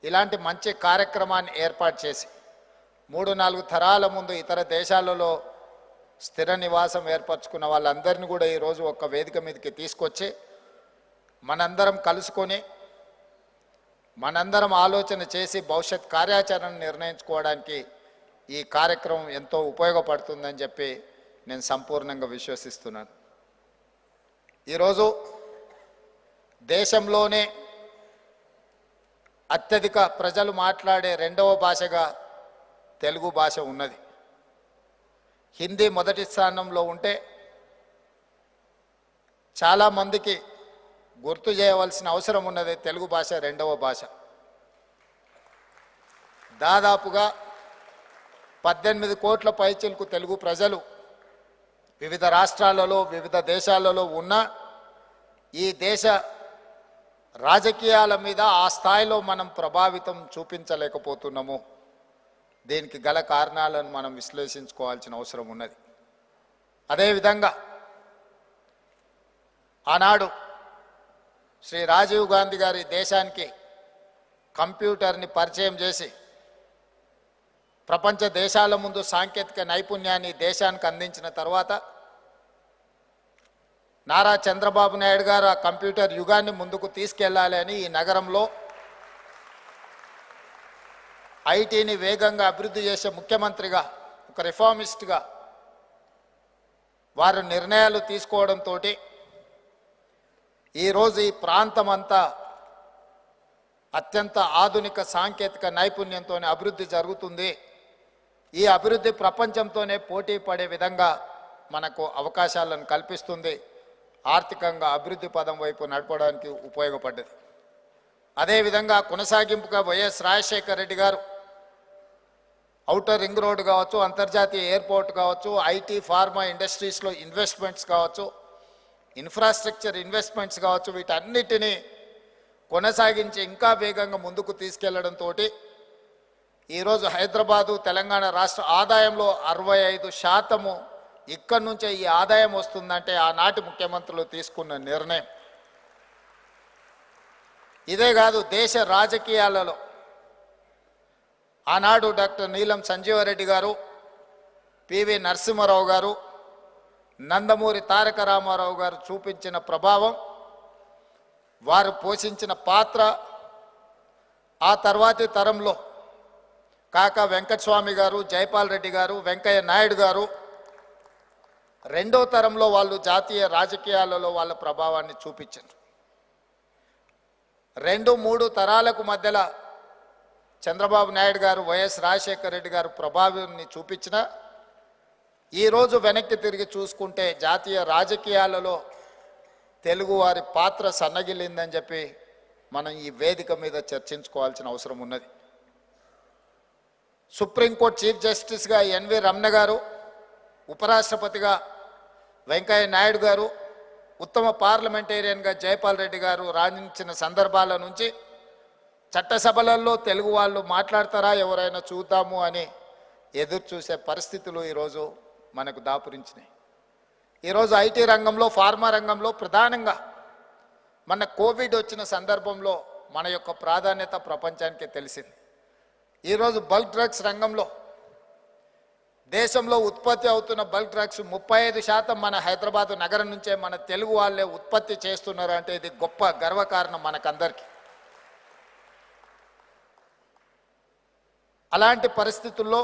ఇలాంటి మంచి కార్యక్రమాన్ని ఏర్పాటు చేసి 3-4 తరాల ముందు ఇతర దేశాలలో స్థిర నివాసం ఏర్పరచుకున్న వాళ్ళందరినీ కూడా ఈరోజు ఒక వేదిక మీదకి తీసుకొచ్చి మనందరం కలుసుకొని మనందరం ఆలోచన చేసి భవిష్యత్ కార్యాచరణ నిర్ణయించుకోవడానికి ఈ కార్యక్రమం ఎంతో ఉపయోగపడుతుందని చెప్పి నేను సంపూర్ణంగా విశ్వసిస్తున్నాను. ఈరోజు దేశంలోనే అత్యధిక ప్రజలు మాట్లాడే 2వ భాషగా తెలుగు భాష ఉన్నది. హిందీ మొదటి స్థానంలో ఉంటే చాలామందికి గుర్తు చేయవలసిన అవసరం ఉన్నది తెలుగు భాష 2వ భాష. దాదాపుగా 18 కోట్ల పైచిలకు తెలుగు ప్రజలు వివిధ రాష్ట్రాలలో, వివిధ దేశాలలో ఉన్న ఈ దేశ రాజకీయాల మీద ఆ స్థాయిలో మనం ప్రభావితం చూపించలేకపోతున్నాము. దీనికి గల కారణాలను మనం విశ్లేషించుకోవాల్సిన అవసరం ఉన్నది. అదేవిధంగా ఆనాడు శ్రీ రాజీవ్ గాంధీ గారి దేశానికి కంప్యూటర్ని పరిచయం చేసి ప్రపంచ దేశాల ముందు సాంకేతిక నైపుణ్యాన్ని దేశానికి అందించిన తర్వాత నారా చంద్రబాబు నాయుడు గారు ఆ కంప్యూటర్ యుగాన్ని ముందుకు తీసుకెళ్లాలి అని ఈ నగరంలో ఐటీని వేగంగా అభివృద్ధి చేసే ముఖ్యమంత్రిగా, ఒక రిఫార్మిస్ట్గా వారు నిర్ణయాలు తీసుకోవడంతో ఈరోజు ఈ ప్రాంతం అంతా అత్యంత ఆధునిక సాంకేతిక నైపుణ్యంతో అభివృద్ధి జరుగుతుంది. ఈ అభివృద్ధి ప్రపంచంతోనే పోటీ పడే విధంగా మనకు అవకాశాలను కల్పిస్తుంది. ఆర్థికంగా అభివృద్ధి పదం వైపు నడపడానికి ఉపయోగపడ్డది. అదేవిధంగా కొనసాగింపుగా వైఎస్ రాజశేఖర రెడ్డి గారు ఔటర్ రింగ్ రోడ్ కావచ్చు, అంతర్జాతీయ ఎయిర్పోర్ట్ కావచ్చు, ఐటీ ఫార్మా ఇండస్ట్రీస్లో ఇన్వెస్ట్మెంట్స్ కావచ్చు, ఇన్ఫ్రాస్ట్రక్చర్ ఇన్వెస్ట్మెంట్స్ కావచ్చు, వీటన్నిటినీ కొనసాగించి ఇంకా వేగంగా ముందుకు తీసుకెళ్లడంతో ఈరోజు హైదరాబాదు తెలంగాణ రాష్ట్ర ఆదాయంలో 65% ఇక్కడి నుంచే ఈ ఆదాయం వస్తుందంటే ఆనాటి ముఖ్యమంత్రులు తీసుకున్న నిర్ణయం. ఇదే కాదు, దేశ రాజకీయాలలో ఆనాడు డాక్టర్ నీలం సంజీవరెడ్డి గారు, పివి నరసింహారావు గారు, నందమూరి తారక రామారావు గారు చూపించిన ప్రభావం, వారు పోషించిన పాత్ర, ఆ తర్వాతి తరంలో కాకా వెంకటస్వామి గారు, జైపాల్ రెడ్డి గారు, వెంకయ్య నాయుడు గారు, రెండో తరంలో వాళ్ళు జాతీయ రాజకీయాలలో వాళ్ళ ప్రభావాన్ని చూపించారు. 2-3 తరాలకు మధ్యలో చంద్రబాబు నాయుడు గారు, వైఎస్ రాజశేఖర రెడ్డి గారు ప్రభావాన్ని చూపించిన ఈరోజు వెనక్కి తిరిగి చూసుకుంటే జాతీయ రాజకీయాలలో తెలుగువారి పాత్ర సన్నగిల్లిందని చెప్పి మనం ఈ వేదిక మీద చర్చించుకోవాల్సిన అవసరం ఉన్నది. సుప్రీంకోర్టు చీఫ్ జస్టిస్గా ఎన్వి రమణ గారు, ఉపరాష్ట్రపతిగా వెంకయ్య నాయుడు గారు, ఉత్తమ పార్లమెంటేరియన్గా జైపాల్ రెడ్డి గారు రాణించిన సందర్భాల నుంచి చట్టసభలలో తెలుగు వాళ్ళు మాట్లాడతారా ఎవరైనా చూద్దాము అని ఎదురు చూసే పరిస్థితులు ఈరోజు మనకు దాపురించినాయి. ఈరోజు ఐటీ రంగంలో, ఫార్మా రంగంలో ప్రధానంగా మన కోవిడ్ వచ్చిన సందర్భంలో మన యొక్క ప్రాధాన్యత ప్రపంచానికి తెలిసింది. ఈరోజు బల్క్ డ్రగ్స్ రంగంలో దేశంలో ఉత్పత్తి అవుతున్న బల్క్ డ్రగ్స్ 35% మన హైదరాబాదు నగరం నుంచే మన తెలుగు వాళ్ళే ఉత్పత్తి చేస్తున్నారు అంటే ఇది గొప్ప గర్వకారణం మనకందరికీ. అలాంటి పరిస్థితుల్లో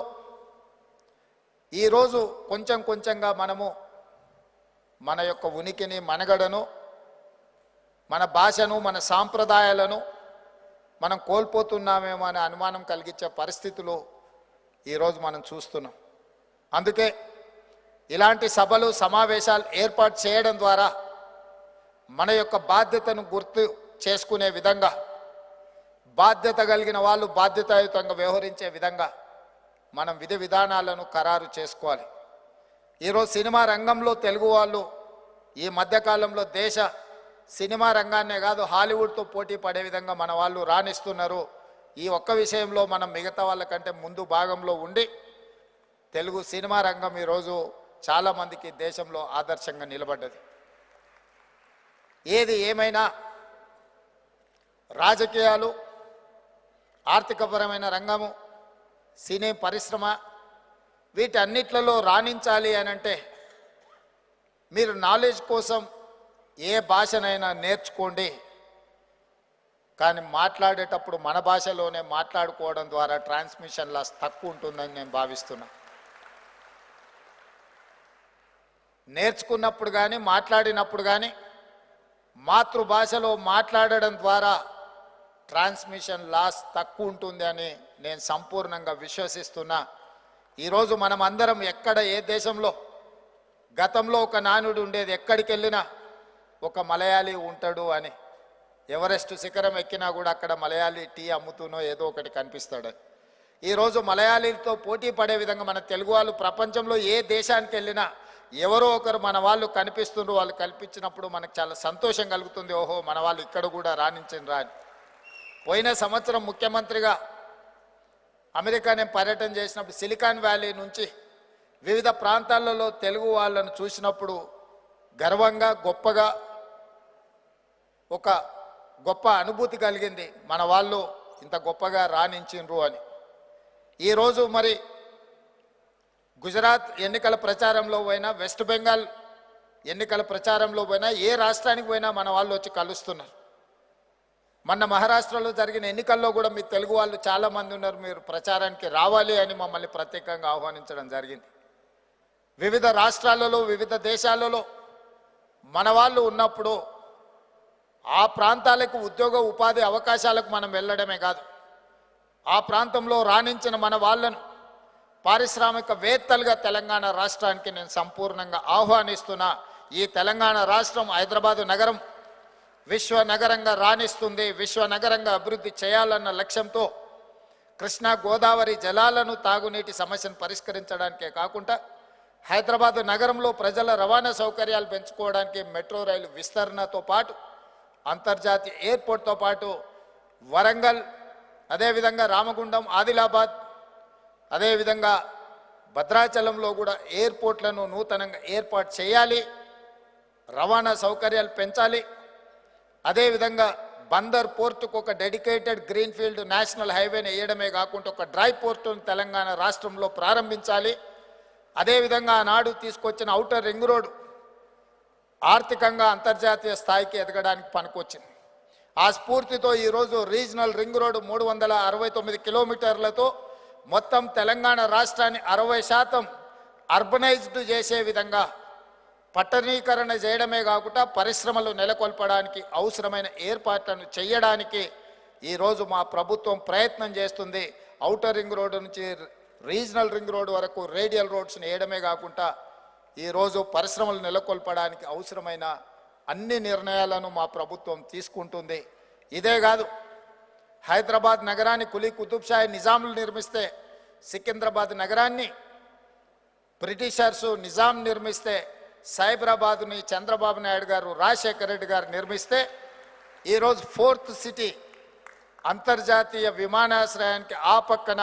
ఈరోజు కొంచెం కొంచెంగా మనము మన యొక్క ఉనికిని, మనగడను, మన భాషను, మన సాంప్రదాయాలను మనం కోల్పోతున్నామేమో అనే అనుమానం కలిగించే పరిస్థితులు ఈరోజు మనం చూస్తున్నాం. అందుకే ఇలాంటి సభలు, సమావేశాలు ఏర్పాటు చేయడం ద్వారా మన యొక్క బాధ్యతను గుర్తు చేసుకునే విధంగా, బాధ్యత కలిగిన వాళ్ళు బాధ్యతాయుతంగా వ్యవహరించే విధంగా మనం విధి విధానాలను ఖరారు చేసుకోవాలి. ఈరోజు సినిమా రంగంలో తెలుగు వాళ్ళు ఈ మధ్యకాలంలో దేశ సినిమా రంగాన్నే కాదు హాలీవుడ్తో పోటీ పడే విధంగా మన వాళ్ళు రాణిస్తున్నారు. ఈ ఒక్క విషయంలో మనం మిగతా వాళ్ళకంటే ముందు భాగంలో ఉండి తెలుగు సినిమా రంగం ఈరోజు చాలామందికి దేశంలో ఆదర్శంగా నిలబడ్డది. ఏది ఏమైనా రాజకీయాలు, ఆర్థికపరమైన రంగము, సినీ పరిశ్రమ వీటన్నిట్లలో రాణించాలి అని అంటే మీరు నాలెడ్జ్ కోసం ఏ భాషనైనా నేర్చుకోండి, కానీ మాట్లాడేటప్పుడు మన భాషలోనే మాట్లాడుకోవడం ద్వారా ట్రాన్స్మిషన్ లాస్ తక్కువ ఉంటుందని నేను భావిస్తున్నా. నేర్చుకున్నప్పుడు కానీ మాట్లాడినప్పుడు కానీ మాతృభాషలో మాట్లాడడం ద్వారా ట్రాన్స్మిషన్ లాస్ తక్కువ ఉంటుంది అని నేను సంపూర్ణంగా విశ్వసిస్తున్నా. ఈరోజు మనం అందరం ఎక్కడ, ఏ దేశంలో గతంలో ఒక నానుడు ఉండేది, ఎక్కడికి వెళ్ళినా ఒక మలయాళీ ఉంటాడు అని. ఎవరెస్ట్ శిఖరం ఎక్కినా కూడా అక్కడ మలయాళీ టీ అమ్ముతూనో ఏదో ఒకటి కనిపిస్తాడు. ఈరోజు మలయాళీలతో పోటీ పడే విధంగా మన తెలుగు వాళ్ళు ప్రపంచంలో ఏ దేశానికి వెళ్ళినా ఎవరో ఒకరు మన వాళ్ళు కనిపిస్తుండ్రు. వాళ్ళు కల్పించినప్పుడు మనకు చాలా సంతోషం కలుగుతుంది. ఓహో, మన వాళ్ళు ఇక్కడ కూడా రాణించరా అని. పోయిన సంవత్సరం ముఖ్యమంత్రిగా అమెరికా నేను పర్యటన చేసినప్పుడు సిలికాన్ వ్యాలీ నుంచి వివిధ ప్రాంతాలలో తెలుగు వాళ్ళను చూసినప్పుడు గర్వంగా, గొప్పగా ఒక గొప్ప అనుభూతి కలిగింది. మన వాళ్ళు ఇంత గొప్పగా రాణించిండ్రు అని. ఈరోజు మరి గుజరాత్ ఎన్నికల ప్రచారంలో పోయినా, వెస్ట్ బెంగాల్ ఎన్నికల ప్రచారంలో పోయినా, ఏ రాష్ట్రానికి పోయినా మన వాళ్ళు వచ్చి కలుస్తున్నారు. మొన్న మహారాష్ట్రలో జరిగిన ఎన్నికల్లో కూడా మీ తెలుగు వాళ్ళు చాలామంది ఉన్నారు, మీరు ప్రచారానికి రావాలి అని మమ్మల్ని ప్రత్యేకంగా ఆహ్వానించడం జరిగింది. వివిధ రాష్ట్రాలలో, వివిధ దేశాలలో మన వాళ్ళు ఉన్నప్పుడు ఆ ప్రాంతాలకు ఉద్యోగ ఉపాధి అవకాశాలకు మనం వెళ్ళడమే కాదు, ఆ ప్రాంతంలో రాణించిన మన వాళ్ళను పారిశ్రామికవేత్తలుగా తెలంగాణ రాష్ట్రానికి నేను సంపూర్ణంగా ఆహ్వానిస్తున్నా. ఈ తెలంగాణ రాష్ట్రం, హైదరాబాదు నగరం విశ్వ నగరంగా రాణిస్తుంది, విశ్వ నగరంగా అభివృద్ధి చేయాలన్న లక్ష్యంతో కృష్ణా గోదావరి జలాలను, తాగునీటి సమస్యను పరిష్కరించడానికే కాకుండా హైదరాబాదు నగరంలో ప్రజల రవాణా సౌకర్యాలు పెంచుకోవడానికి మెట్రో రైలు విస్తరణతో పాటు అంతర్జాతీయ ఎయిర్పోర్ట్తో పాటు వరంగల్, అదేవిధంగా రామగుండం, ఆదిలాబాద్, అదేవిధంగా భద్రాచలంలో కూడా ఎయిర్పోర్ట్లను నూతనంగా ఏర్పాటు చేయాలి, రవాణా సౌకర్యాలు పెంచాలి. అదేవిధంగా బందర్ పోర్టుకు ఒక డెడికేటెడ్ గ్రీన్ఫీల్డ్ నేషనల్ హైవేని వేయడమే కాకుండా ఒక డ్రై పోర్టును తెలంగాణ రాష్ట్రంలో ప్రారంభించాలి. అదేవిధంగా ఆనాడు తీసుకొచ్చిన ఔటర్ రింగ్ రోడ్ ఆర్థికంగా అంతర్జాతీయ స్థాయికి ఎదగడానికి పనికొచ్చింది. ఆ స్ఫూర్తితో ఈరోజు రీజనల్ రింగ్ రోడ్ 369 కిలోమీటర్లతో మొత్తం తెలంగాణ రాష్ట్రాన్ని 60% అర్బనైజ్డ్ చేసే విధంగా పట్టణీకరణ చేయడమే కాకుండా పరిశ్రమలు నెలకొల్పడానికి అవసరమైన ఏర్పాట్లను చేయడానికి ఈరోజు మా ప్రభుత్వం ప్రయత్నం చేస్తుంది. ఔటర్ రింగ్ రోడ్డు నుంచి రీజనల్ రింగ్ రోడ్ వరకు రేడియల్ రోడ్స్ని వేయడమే కాకుండా ఈరోజు పరిశ్రమలు నెలకొల్పడానికి అవసరమైన అన్ని నిర్ణయాలను మా ప్రభుత్వం తీసుకుంటుంది. ఇదే కాదు, హైదరాబాద్ నగరాన్ని కులీ కుతుబ్షాహీ నిజాములు నిర్మిస్తే, సికింద్రాబాద్ నగరాన్ని బ్రిటిషర్సు నిజాం నిర్మిస్తే, సైబరాబాద్ని చంద్రబాబు నాయుడు గారు, రాజశేఖర రెడ్డి గారు నిర్మిస్తే, ఈరోజు 4th సిటీ అంతర్జాతీయ విమానాశ్రయానికి ఆ పక్కన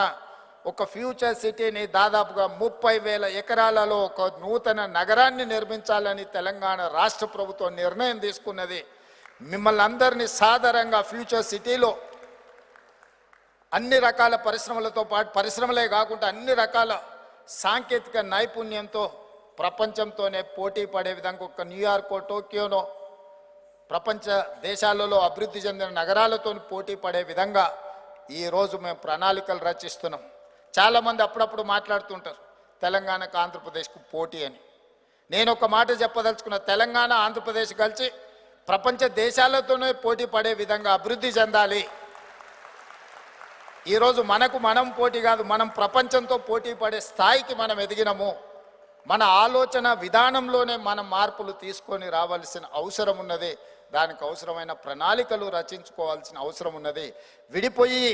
ఒక ఫ్యూచర్ సిటీని దాదాపుగా 30,000 ఎకరాలలో ఒక నూతన నగరాన్ని నిర్మించాలని తెలంగాణ రాష్ట్ర ప్రభుత్వం నిర్ణయం తీసుకున్నది. మిమ్మల్ని అందరినీ సాధారణంగా ఫ్యూచర్ సిటీలో అన్ని రకాల పరిశ్రమలతో పాటు, పరిశ్రమలే కాకుండా అన్ని రకాల సాంకేతిక నైపుణ్యంతో ప్రపంచంతోనే పోటీ పడే విధంగా ఒక న్యూయార్కో, టోక్యోనో, ప్రపంచ దేశాలలో అభివృద్ధి చెందిన నగరాలతో పోటీ పడే విధంగా ఈరోజు మేము ప్రణాళికలు రచిస్తున్నాం. చాలామంది అప్పుడప్పుడు మాట్లాడుతుంటారు తెలంగాణకు ఆంధ్రప్రదేశ్కు పోటీ అని. నేను ఒక మాట చెప్పదలుచుకున్న, తెలంగాణ ఆంధ్రప్రదేశ్ కలిసి ప్రపంచ దేశాలతోనే పోటీ పడే విధంగా అభివృద్ధి చెందాలి. ఈరోజు మనకు మనం పోటీ కాదు, మనం ప్రపంచంతో పోటీ పడే స్థాయికి మనం ఎదిగినము. మన ఆలోచన విధానంలోనే మనం మార్పులు తీసుకొని రావాల్సిన అవసరం ఉన్నది. దానికి అవసరమైన ప్రణాళికలు రచించుకోవాల్సిన అవసరం ఉన్నది. విడిపోయి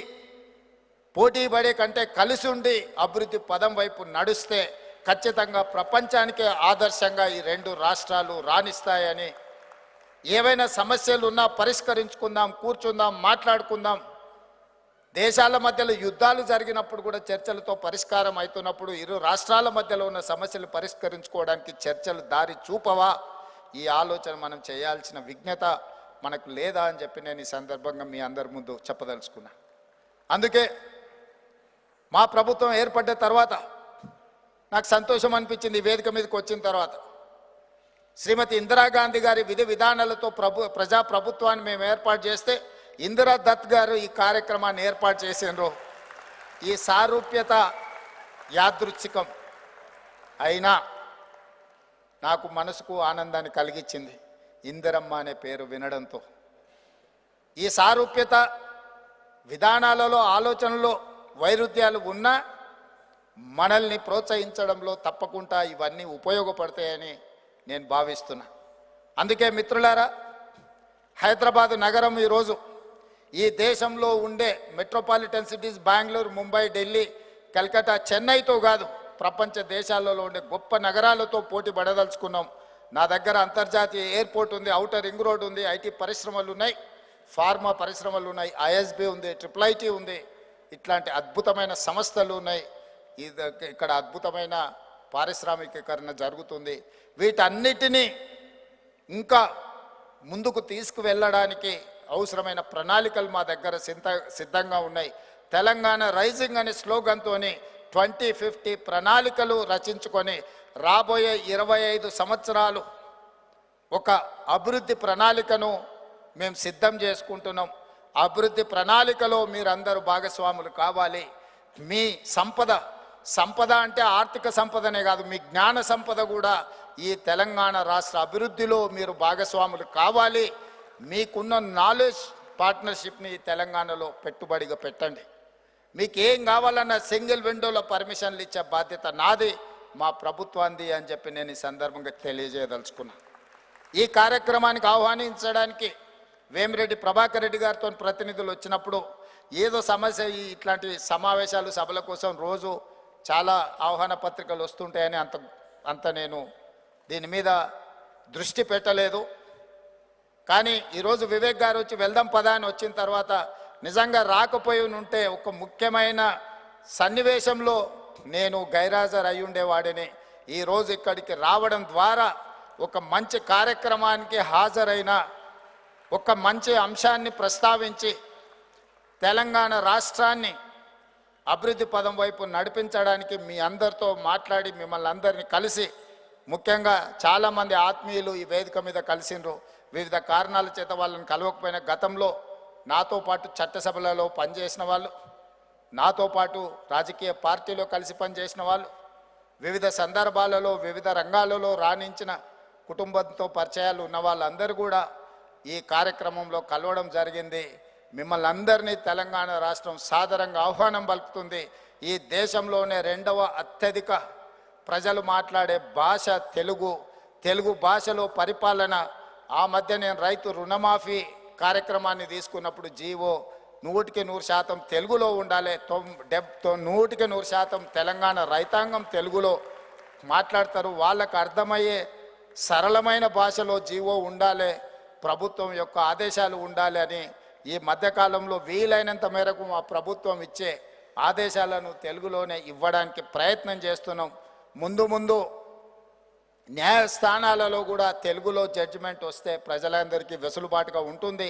పోటీ పడే కంటే కలిసి ఉండి అభివృద్ధి పదం వైపు నడుస్తే ఖచ్చితంగా ప్రపంచానికే ఆదర్శంగా ఈ 2 రాష్ట్రాలు రాణిస్తాయని, ఏవైనా సమస్యలు ఉన్నా పరిష్కరించుకుందాం, కూర్చుందాం, మాట్లాడుకుందాం. దేశాల మధ్యలో యుద్ధాలు జరిగినప్పుడు కూడా చర్చలతో పరిష్కారం అవుతున్నప్పుడు ఇరు రాష్ట్రాల మధ్యలో ఉన్న సమస్యలు పరిష్కరించుకోవడానికి చర్చలు దారి చూపవా? ఈ ఆలోచన మనం చేయాల్సిన విజ్ఞత మనకు లేదా అని చెప్పి నేను ఈ సందర్భంగా మీ అందరి ముందు చెప్పదలుచుకున్నా. అందుకే మా ప్రభుత్వం ఏర్పడ్డ తర్వాత నాకు సంతోషం అనిపించింది. ఈ వేదిక మీదకి వచ్చిన తర్వాత శ్రీమతి ఇందిరాగాంధీ గారి విధి విధానాలతో ప్రజా ప్రభుత్వాన్ని మేము ఏర్పాటు చేస్తే ఇందిరా దత్ గారు ఈ కార్యక్రమాన్ని ఏర్పాటు చేసినారు. ఈ సారూప్యత యాదృచ్ఛికం అయినా నాకు మనసుకు ఆనందాన్ని కలిగించింది ఇందిరమ్మ అనే పేరు వినడంతో. ఈ సారూప్యత విధానాలలో, ఆలోచనలో వైరుధ్యాలు ఉన్నా మనల్ని ప్రోత్సహించడంలో తప్పకుండా ఇవన్నీ ఉపయోగపడతాయని నేను భావిస్తున్నా. అందుకే మిత్రులారా, హైదరాబాదు నగరం ఈరోజు ఈ దేశంలో ఉండే మెట్రోపాలిటన్ సిటీస్ బెంగళూరు, ముంబై, ఢిల్లీ, కలకత్తా, చెన్నైతో కాదు, ప్రపంచ దేశాలలో ఉండే గొప్ప నగరాలతో పోటీ పడదలుచుకున్నాం. నా దగ్గర అంతర్జాతీయ ఎయిర్పోర్ట్ ఉంది, ఔటర్ రింగ్ రోడ్ ఉంది, ఐటీ పరిశ్రమలు ఉన్నాయి, ఫార్మా పరిశ్రమలు ఉన్నాయి, ఐఎస్బి ఉంది, IIIT ఉంది. ఇట్లాంటి అద్భుతమైన సంస్థలు ఉన్నాయి. ఇక్కడ అద్భుతమైన పారిశ్రామికీకరణ జరుగుతుంది. వీటన్నిటినీ ఇంకా ముందుకు తీసుకువెళ్ళడానికి అవసరమైన ప్రణాళికలు మా దగ్గర సిద్ధంగా ఉన్నాయి. తెలంగాణ రైజింగ్ అనే స్లోగన్తోని 2050 ప్రణాళికలు రచించుకొని రాబోయే 25 సంవత్సరాలు ఒక అభివృద్ధి ప్రణాళికను మేము సిద్ధం చేసుకుంటున్నాం. అభివృద్ధి ప్రణాళికలో మీరందరూ భాగస్వాములు కావాలి. మీ సంపద అంటే ఆర్థిక సంపదనే కాదు, మీ జ్ఞాన సంపద కూడా ఈ తెలంగాణ రాష్ట్ర అభివృద్ధిలో మీరు భాగస్వాములు కావాలి. మీకున్న నాలెడ్జ్ పార్ట్నర్షిప్ని తెలంగాణలో పెట్టుబడిగా పెట్టండి. మీకు ఏం కావాలన్న సింగిల్ విండోలో పర్మిషన్లు ఇచ్చే బాధ్యత నాది, మా ప్రభుత్వాన్ని అని చెప్పి నేను ఈ సందర్భంగా తెలియజేయదలుచుకున్నాను. ఈ కార్యక్రమానికి ఆహ్వానించడానికి వేమిరెడ్డి ప్రభాకర్ రెడ్డి గారితో ప్రతినిధులు వచ్చినప్పుడు ఏదో సమస్య, ఇట్లాంటి సమావేశాలు సభల కోసం రోజు చాలా ఆహ్వాన పత్రికలు వస్తుంటాయని అంత నేను దీని మీద దృష్టి పెట్టలేదు. కానీ ఈరోజు వివేక్ గారు వచ్చి వెళ్దాం పదా అని వచ్చిన తర్వాత నిజంగా రాకపోయి ఉంటే ఒక ముఖ్యమైన సన్నివేశంలో నేను గైరాజర్ అయి ఉండేవాడిని. ఈరోజు ఇక్కడికి రావడం ద్వారా ఒక మంచి కార్యక్రమానికి హాజరైన, ఒక మంచి అంశాన్ని ప్రస్తావించి తెలంగాణ రాష్ట్రాన్ని అభివృద్ధి పదం వైపు నడిపించడానికి మీ అందరితో మాట్లాడి మిమ్మల్ని అందరినీ కలిసి, ముఖ్యంగా చాలామంది ఆత్మీయులు ఈ వేదిక మీద కలిసిండ్రు. వివిధ కారణాల చేత వాళ్ళని కలవకపోయిన గతంలో నాతో పాటు చట్టసభలలో పనిచేసిన వాళ్ళు, నాతో పాటు రాజకీయ పార్టీలో కలిసి పనిచేసిన వాళ్ళు, వివిధ సందర్భాలలో వివిధ రంగాలలో రాణించిన కుటుంబంతో పరిచయాలు ఉన్న వాళ్ళందరూ కూడా ఈ కార్యక్రమంలో కలవడం జరిగింది. మిమ్మల్ని అందరినీ తెలంగాణ రాష్ట్రం సాదరంగా ఆహ్వానం పలుకుతుంది. ఈ దేశంలోనే 2వ అత్యధిక ప్రజలు మాట్లాడే భాష తెలుగు భాషలో పరిపాలన. ఆ మధ్య నేను రైతు రుణమాఫీ కార్యక్రమాన్ని తీసుకున్నప్పుడు జీవో 100% తెలుగులో ఉండాలి, 100% తెలంగాణ రైతాంగం తెలుగులో మాట్లాడతారు, వాళ్ళకు అర్థమయ్యే సరళమైన భాషలో జీవో ఉండాలి, ప్రభుత్వం యొక్క ఆదేశాలు ఉండాలి అని ఈ మధ్యకాలంలో వీలైనంత మేరకు మా ప్రభుత్వం ఇచ్చే ఆదేశాలను తెలుగులోనే ఇవ్వడానికి ప్రయత్నం చేస్తున్నాం. ముందు న్యాయస్థానాలలో కూడా తెలుగులో జడ్జిమెంట్ వస్తే ప్రజలందరికీ వెసులుబాటుగా ఉంటుంది.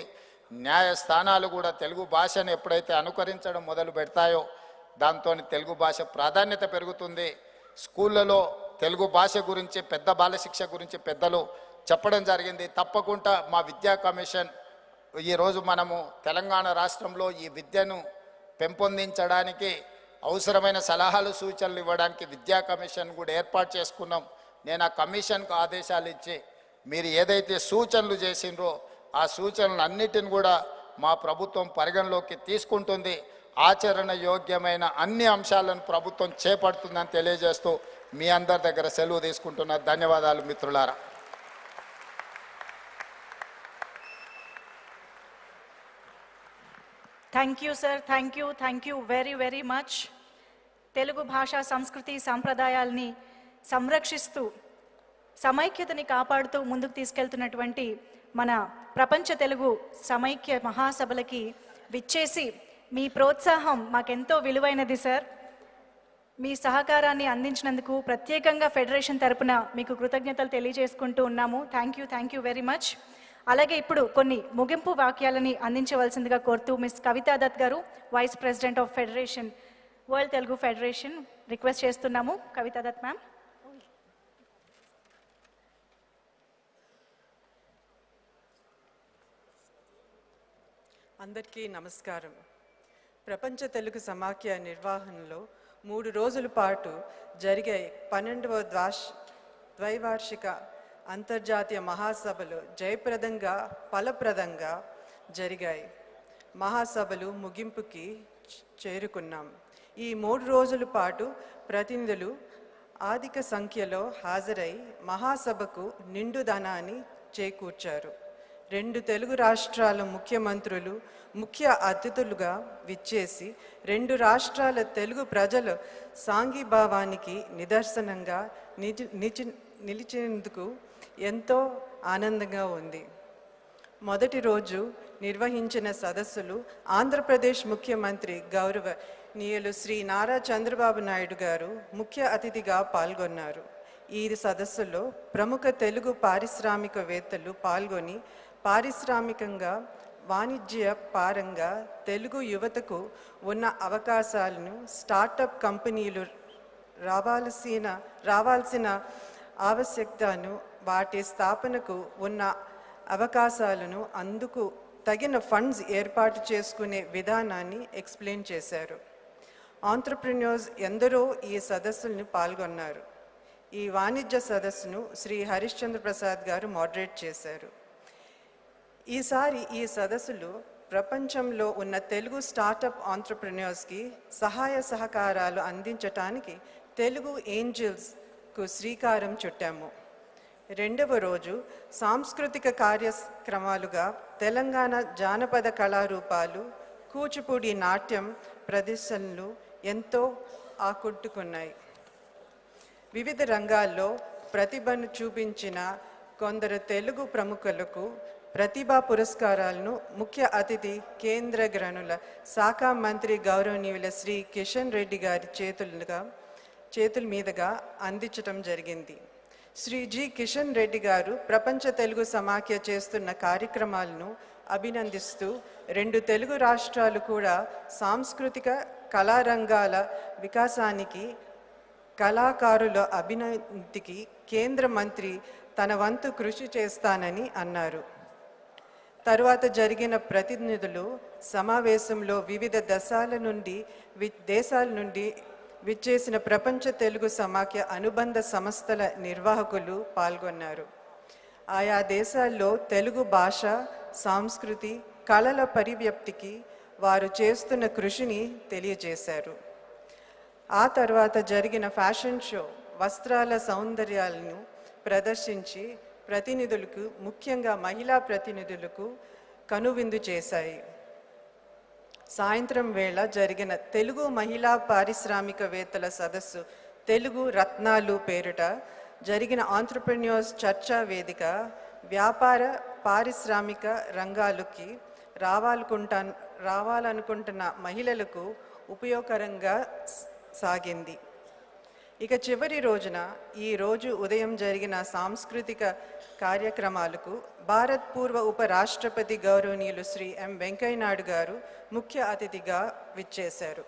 న్యాయస్థానాలు కూడా తెలుగు భాషను ఎప్పుడైతే అనుకరించడం మొదలు పెడతాయో దాంతో తెలుగు భాష ప్రాధాన్యత పెరుగుతుంది. స్కూళ్ళలో తెలుగు భాష గురించి, పెద్ద బాలశిక్ష గురించి పెద్దలు చెప్పడం జరిగింది. తప్పకుండా మా విద్యా కమిషన్, ఈరోజు మనము తెలంగాణ రాష్ట్రంలో ఈ విద్యను పెంపొందించడానికి అవసరమైన సలహాలు సూచనలు ఇవ్వడానికి విద్యా కమిషన్ కూడా ఏర్పాటు చేసుకున్నాం. నేను ఆ కమిషన్కు ఆదేశాలు ఇచ్చి మీరు ఏదైతే సూచనలు చేసిండ్రో ఆ సూచనలు అన్నిటిని కూడా మా ప్రభుత్వం పరిగణలోకి తీసుకుంటుంది. ఆచరణ యోగ్యమైన అన్ని అంశాలను ప్రభుత్వం చేపడుతుందని తెలియజేస్తూ మీ అందరి దగ్గర సెలవు తీసుకుంటున్నా. ధన్యవాదాలు మిత్రులారా. Thank you sir, thank you very very much. Telugu భాష, సంస్కృతి, సాంప్రదాయాల్ని సంరక్షిస్తూ సమైక్యతని కాపాడుతూ ముందుకు తీసుకెళ్తున్నటువంటి మన ప్రపంచ తెలుగు సమైక్య మహాసభలకి విచ్చేసి మీ ప్రోత్సాహం మాకెంతో విలువైనది సార్. మీ సహకారాన్ని అందించినందుకు ప్రత్యేకంగా ఫెడరేషన్ తరపున మీకు కృతజ్ఞతలు తెలియజేసుకుంటూ ఉన్నాము. Thank you very much. అలాగే ఇప్పుడు కొన్ని ముగింపు వాక్యాలని అందించవలసిందిగా కోరుతూ మిస్ కవితా దత్ గారు, vice president of federation, world Telugu federation, request చేస్తున్నాము. కవితా దత్ మ్యామ్. అందరికీ నమస్కారం. ప్రపంచ తెలుగు సమాఖ్య నిర్వహణలో 3 రోజుల పాటు జరిగే 12వ ద్వైవార్షిక అంతర్జాతీయ మహాసభలు జయప్రదంగా ఫలప్రదంగా జరిగాయి. మహాసభలు ముగింపుకి చేరుకున్నాం. ఈ 3 రోజుల పాటు ప్రతినిధులు అధిక సంఖ్యలో హాజరై మహాసభకు నిండుదనాన్ని చేకూర్చారు. 2 తెలుగు రాష్ట్రాల ముఖ్యమంత్రులు ముఖ్య అతిథులుగా విచ్చేసి 2 రాష్ట్రాల తెలుగు ప్రజల సాంఘీభావానికి నిదర్శనంగా నిలిచేందుకు ఎంతో ఆనందంగా ఉంది. మొదటి రోజు నిర్వహించిన సదస్సులు ఆంధ్రప్రదేశ్ ముఖ్యమంత్రి గౌరవనీయులు శ్రీ నారా చంద్రబాబు నాయుడు గారు ముఖ్య అతిథిగా పాల్గొన్నారు. ఈ సదస్సులో ప్రముఖ తెలుగు పారిశ్రామికవేత్తలు పాల్గొని పారిశ్రామికంగా వాణిజ్య పరంగా తెలుగు యువతకు ఉన్న అవకాశాలను, స్టార్టప్ కంపెనీలు రావాల్సిన ఆవశ్యకతను, వాటి స్థాపనకు ఉన్న అవకాశాలను, అందుకు తగిన ఫండ్స్ ఏర్పాటు చేసుకునే విధానాన్ని ఎక్స్ప్లెయిన్ చేశారు. ఆంట్రప్రెన్యూర్స్ ఎందరో ఈ సదస్సులను పాల్గొన్నారు. ఈ వాణిజ్య సదస్సును శ్రీ హరిశ్చంద్ర ప్రసాద్ గారు మోడరేట్ చేశారు. ఈసారి ఈ సదస్సులో ప్రపంచంలో ఉన్న తెలుగు స్టార్టప్ ఆంట్రప్రెన్యూర్స్కి సహాయ సహకారాలు అందించటానికి తెలుగు ఏంజల్స్కు శ్రీకారం చుట్టాము. రెండవ రోజు సాంస్కృతిక కార్యక్రమాలుగా తెలంగాణ జానపద కళారూపాలు, కూచిపూడి నాట్యం ప్రదర్శనలు ఎంతో ఆకట్టుకున్నాయి. వివిధ రంగాల్లో ప్రతిభను చూపించిన కొందరు తెలుగు ప్రముఖులకు ప్రతిభా పురస్కారాలను ముఖ్య అతిథి కేంద్ర గనుల శాఖ మంత్రి గౌరవనీయుల శ్రీ కిషన్ రెడ్డి గారి చేతుల మీదుగా అందించటం జరిగింది. శ్రీ జి కిషన్ రెడ్డి గారు ప్రపంచ తెలుగు సమాఖ్య చేస్తున్న కార్యక్రమాలను అభినందిస్తూ 2 తెలుగు రాష్ట్రాలు కూడా సాంస్కృతిక కళారంగాల వికాసానికి, కళాకారుల అభివృద్ధికి కేంద్ర మంత్రి తన వంతు కృషి చేస్తానని అన్నారు. తరువాత జరిగిన ప్రతినిధులు సమావేశంలో వివిధ దేశాల నుండి విచ్చేసిన ప్రపంచ తెలుగు సమాఖ్య అనుబంధ సంస్థల నిర్వాహకులు పాల్గొన్నారు. ఆయా దేశాల్లో తెలుగు భాష, సంస్కృతి, కళల పరివ్యాప్తికి వారు చేస్తున్న కృషిని తెలియజేశారు. ఆ తర్వాత జరిగిన ఫ్యాషన్ షో వస్త్రాల సౌందర్యాలను ప్రదర్శించి ప్రతినిధులకు, ముఖ్యంగా మహిళా ప్రతినిధులకు కనువిందు చేశాయి. సాయంత్రం వేళ జరిగిన తెలుగు మహిళా పారిశ్రామికవేత్తల సదస్సు తెలుగు రత్నాలు పేరిట జరిగిన ఆంట్రప్రెన్యూర్స్ చర్చా వేదిక వ్యాపార, పారిశ్రామిక రంగాలకి రావాలనుకుంటున్న మహిళలకు ఉపయోగకరంగా సాగింది. ఇక చివరి రోజున ఈ రోజు ఉదయం జరిగిన సాంస్కృతిక కార్యక్రమాలకు భారత్ పూర్వ ఉప రాష్ట్రపతి గౌరవనీయులు శ్రీ ఎం వెంకయ్యనాయుడు గారు ముఖ్య అతిథిగా విచ్చేశారు.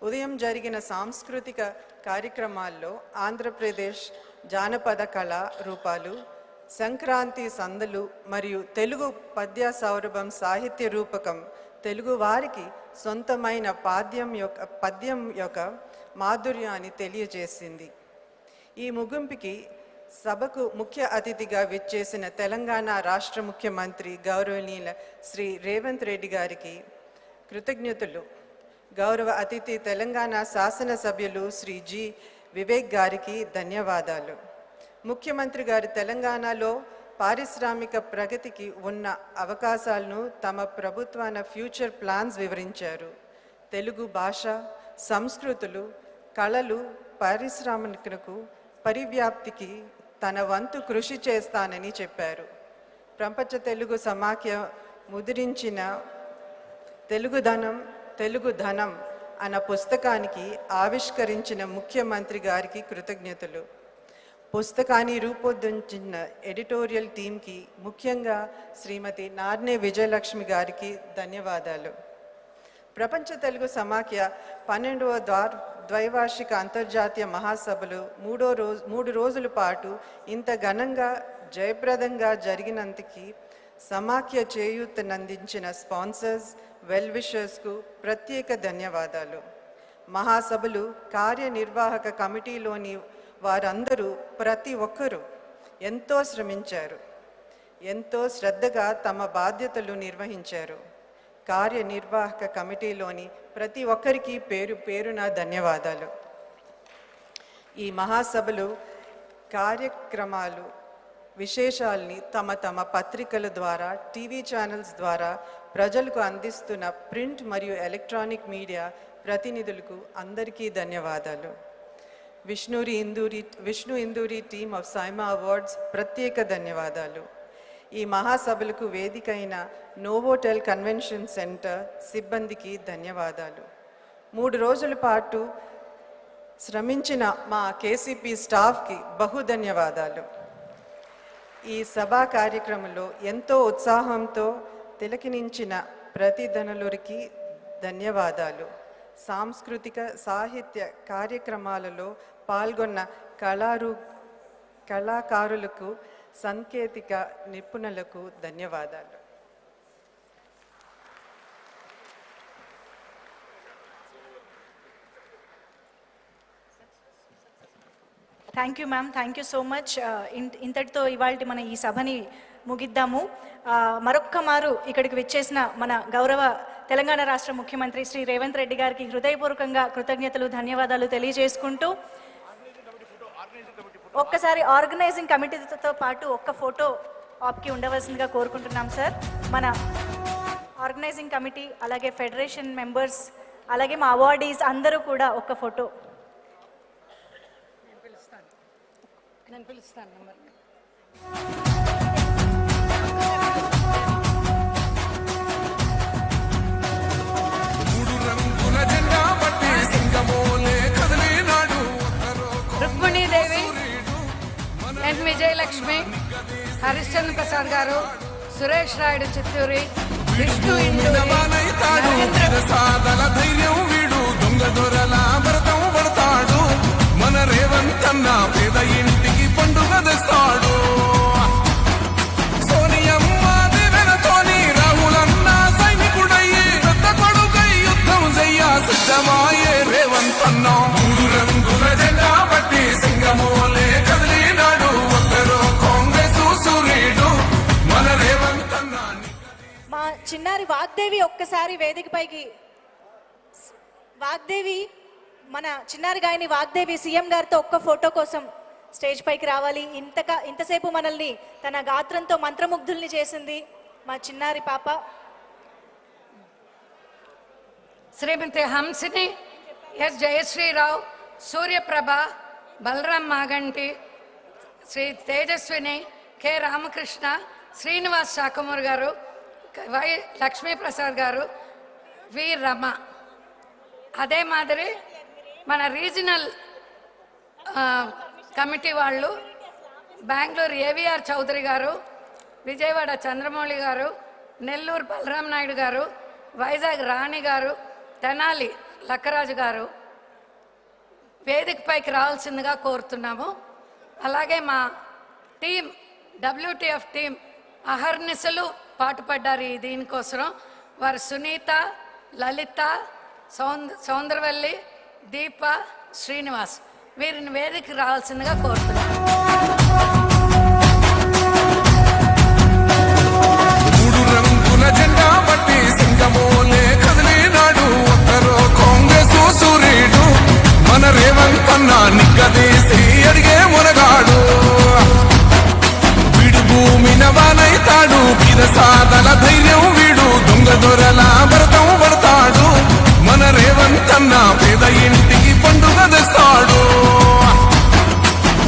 ఉదయం జరిగిన సాంస్కృతిక కార్యక్రమాల్లో ఆంధ్రప్రదేశ్ జానపద కళా రూపాలు, సంక్రాంతి సందలు మరియు తెలుగు పద్య సౌరభం సాహిత్య రూపకం తెలుగు వారికి సొంతమైన పద్యం యొక్క మాధుర్యాన్ని తెలియజేసింది. ఈ ముగింపుకి సభకు ముఖ్య అతిథిగా విచ్చేసిన తెలంగాణ రాష్ట్ర ముఖ్యమంత్రి గౌరవనీయుల శ్రీ రేవంత్ రెడ్డి గారికి కృతజ్ఞతలు. గౌరవ అతిథి తెలంగాణ శాసనసభ్యులు శ్రీ జి వివేక్ గారికి ధన్యవాదాలు. ముఖ్యమంత్రి గారు తెలంగాణలో పారిశ్రామిక ప్రగతికి ఉన్న అవకాశాలను, తమ ప్రభుత్వాల ఫ్యూచర్ ప్లాన్స్ వివరించారు. తెలుగు భాష, సంస్కృతులు, కళలు, పారిశ్రామికలకు పరివ్యాప్తికి తన వంతు కృషి చేస్తానని చెప్పారు. ప్రపంచ తెలుగు సమాఖ్య ముద్రించిన తెలుగు ధనం అన్న పుస్తకానికి ఆవిష్కరించిన ముఖ్యమంత్రి గారికి కృతజ్ఞతలు. పుస్తకాన్ని రూపొందించిన ఎడిటోరియల్ టీంకి, ముఖ్యంగా శ్రీమతి నార్నే విజయలక్ష్మి గారికి ధన్యవాదాలు. ప్రపంచ తెలుగు సమాఖ్య 12వ ద్వైవార్షిక అంతర్జాతీయ మహాసభలు 3 రోజుల పాటు ఇంత ఘనంగా, జయప్రదంగా జరిగినందుకు సమాఖ్య చేయూతనందించిన స్పాన్సర్స్, వెల్ విషర్స్కు ప్రత్యేక ధన్యవాదాలు. మహాసభలు కార్యనిర్వాహక కమిటీలోని వారందరూ, ప్రతి ఒక్కరూ ఎంతో శ్రమించారు, ఎంతో శ్రద్ధగా తమ బాధ్యతలు నిర్వహించారు. కార్యనిర్వాహక కమిటీలోని ప్రతి ఒక్కరికి పేరు పేరున ధన్యవాదాలు. ఈ మహాసభలు కార్యక్రమాలు విశేషాల్ని తమ పత్రికల ద్వారా, టీవీ ఛానల్స్ ద్వారా ప్రజలకు అందిస్తున్న ప్రింట్ మరియు ఎలక్ట్రానిక్ మీడియా ప్రతినిధులకు అందరికీ ధన్యవాదాలు. Vishnu Induri team of SIIMA awards ప్రత్యేక ధన్యవాదాలు. ఈ మహాసభలకు వేదికైన నోవోటెల్ కన్వెన్షన్ సెంటర్ సిబ్బందికి ధన్యవాదాలు. 3 రోజుల పాటు శ్రమించిన మా కేసీపీ స్టాఫ్కి బహుధన్యవాదాలు. ఈ సభా కార్యక్రమంలో ఎంతో ఉత్సాహంతో తిలకించిన ప్రతి ధనులకి ధన్యవాదాలు. సాంస్కృతిక సాహిత్య కార్యక్రమాలలో పాల్గొన్న కళాకారులకు, సాంకేతిక నిపుణులకు ధన్యవాదాలు. Thank you ma'am, thank you so much. ఇంతటితో ఇవాళ మన ఈ సభని ముగిద్దాము. మరొక్క మారు ఇక్కడికి విచ్చేసిన మన గౌరవ తెలంగాణ రాష్ట్ర ముఖ్యమంత్రి శ్రీ రేవంత్ రెడ్డి గారికి హృదయపూర్వకంగా కృతజ్ఞతలు, ధన్యవాదాలు తెలియజేసుకుంటూ ఒక్కసారి ఆర్గనైజింగ్ కమిటీతో పాటు ఒక్క ఫోటో ఆప్కి ఉండవలసిందిగా కోరుకుంటున్నాం సార్. మన ఆర్గనైజింగ్ కమిటీ, అలాగే ఫెడరేషన్ మెంబర్స్, అలాగే మా అవార్డీస్ అందరూ కూడా ఒక్క ఫోటో. నేను పిలుస్తాను నెంబర్. రుక్మిణీదేవి, ఎన్ విజయలక్ష్మి, హరిశ్చంద్ర ప్రసాద్ గారు, సురేష్ రాయుడు చిత్తూరి, విష్ణు ఇండూరి, మన రేవంత్ అన్న పేద ఇంటికి పండుగ తెస్తాడు. సోనియమ్మ దివెనతోని రాహులన్న సైనికుడయ్యి పెద్ద కొడుకై యుద్ధం చెయ్య సిద్ధమాయే రేవంత్ అన్న. 3 రంగుల జెండా పట్టి సింగమోలే కదిలినాడు ఒక్కరో కాంగ్రెస్ సూర్యుడు మన రేవంత్ అన్న. మా చిన్నారి వాగ్దేవి ఒక్కసారి వేదిక పైకి. వాగ్దేవి, మన చిన్నారి గాయని వాగ్దేవి సీఎం గారితో ఒక్క ఫోటో కోసం స్టేజ్ పైకి రావాలి. ఇంతసేపు మనల్ని తన గాత్రంతో మంత్రముగ్ధుల్ని చేసింది మా చిన్నారి పాప. శ్రీమతి హంసిని, ఎస్ జయశ్రీరావు, సూర్యప్రభ, బలరాం మాగంటి, శ్రీ తేజస్విని, కె రామకృష్ణ, శ్రీనివాస్ శాఖమూర్ గారు, వై లక్ష్మీప్రసాద్ గారు, వి రమ. అదే మాదిరి మన రీజనల్ కమిటీ వాళ్ళు బెంగళూరు ఏవిఆర్ చౌదరి గారు, విజయవాడ చంద్రమౌళి గారు, నెల్లూరు బలరాం నాయుడు గారు, వైజాగ్ రాణి గారు, తెనాలి లక్కరాజు గారు వేదికపైకి రావాల్సిందిగా కోరుతున్నాము. అలాగే మా టీం, WTF టీం అహర్నిశలు పాటుపడ్డారు ఈ దీనికోసం. వారు సునీత, లలిత, సౌందరవల్లి, దీప, శ్రీనివాస్ వీరిని వేదికకి రావాల్సిందిగా కోరుతున్నాను. 3 రంగుల జెండా పట్టి సింగమోలే కదిలినాడు ఒక్కరో కాంగ్రెస్ సూర్యుడు మన రేవంత్ అన్న నిగ్గదీసి అడిగే మునగాడు. వీడు భూమిన వానైతాడు, సాదల ధైర్యం వీడు, దొంగ దొరల భరతం పడతాడు. మన రేవంత్ అన్న పేద ఇంటికి పండుగ తెస్తాడు.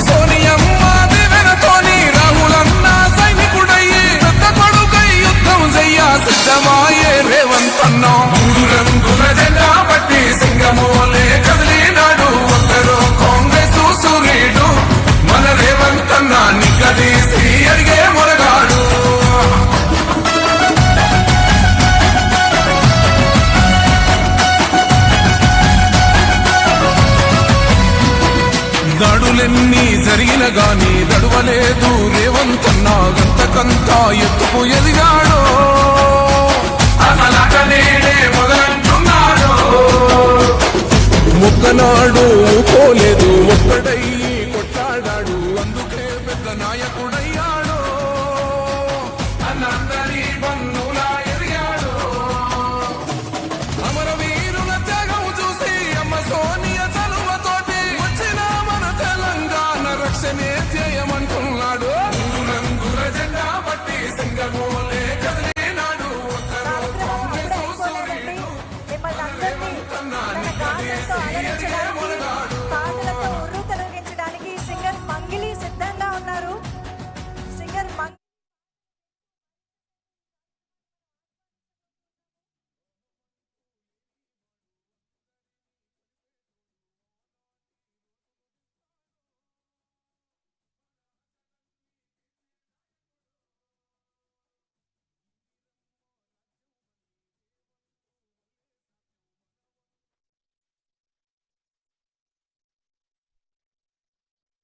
సోనియమ్మ దివెనతోని రాహులన్న సైనికుడయ్యి పెద్ద కొడుకై యుద్ధం చెయ్య సిద్ధమాయే రేవంత్ అన్న. 3 రంగుల జెండా పట్టి సింగమోలే కదిలినాడు ఒక్కరో కాంగ్రెస్ సూర్యుడు మన రేవంత్ అన్న నిగ్గదీసి అడిగే మునగాడు. దాడులెన్ని జరిగిన గాని దడువలేదు రేవంత్ అన్న గంతకంతా ఎత్తుకు ఎదిగాడు. అసలటనేడే మొదలంటున్నాడు. మొక్కనాడు పోలేదు, ఒక్కడయ్యి కొట్లాడాడు, అందుకే పెద్ద నాయకుడయ్యాడు. అన్న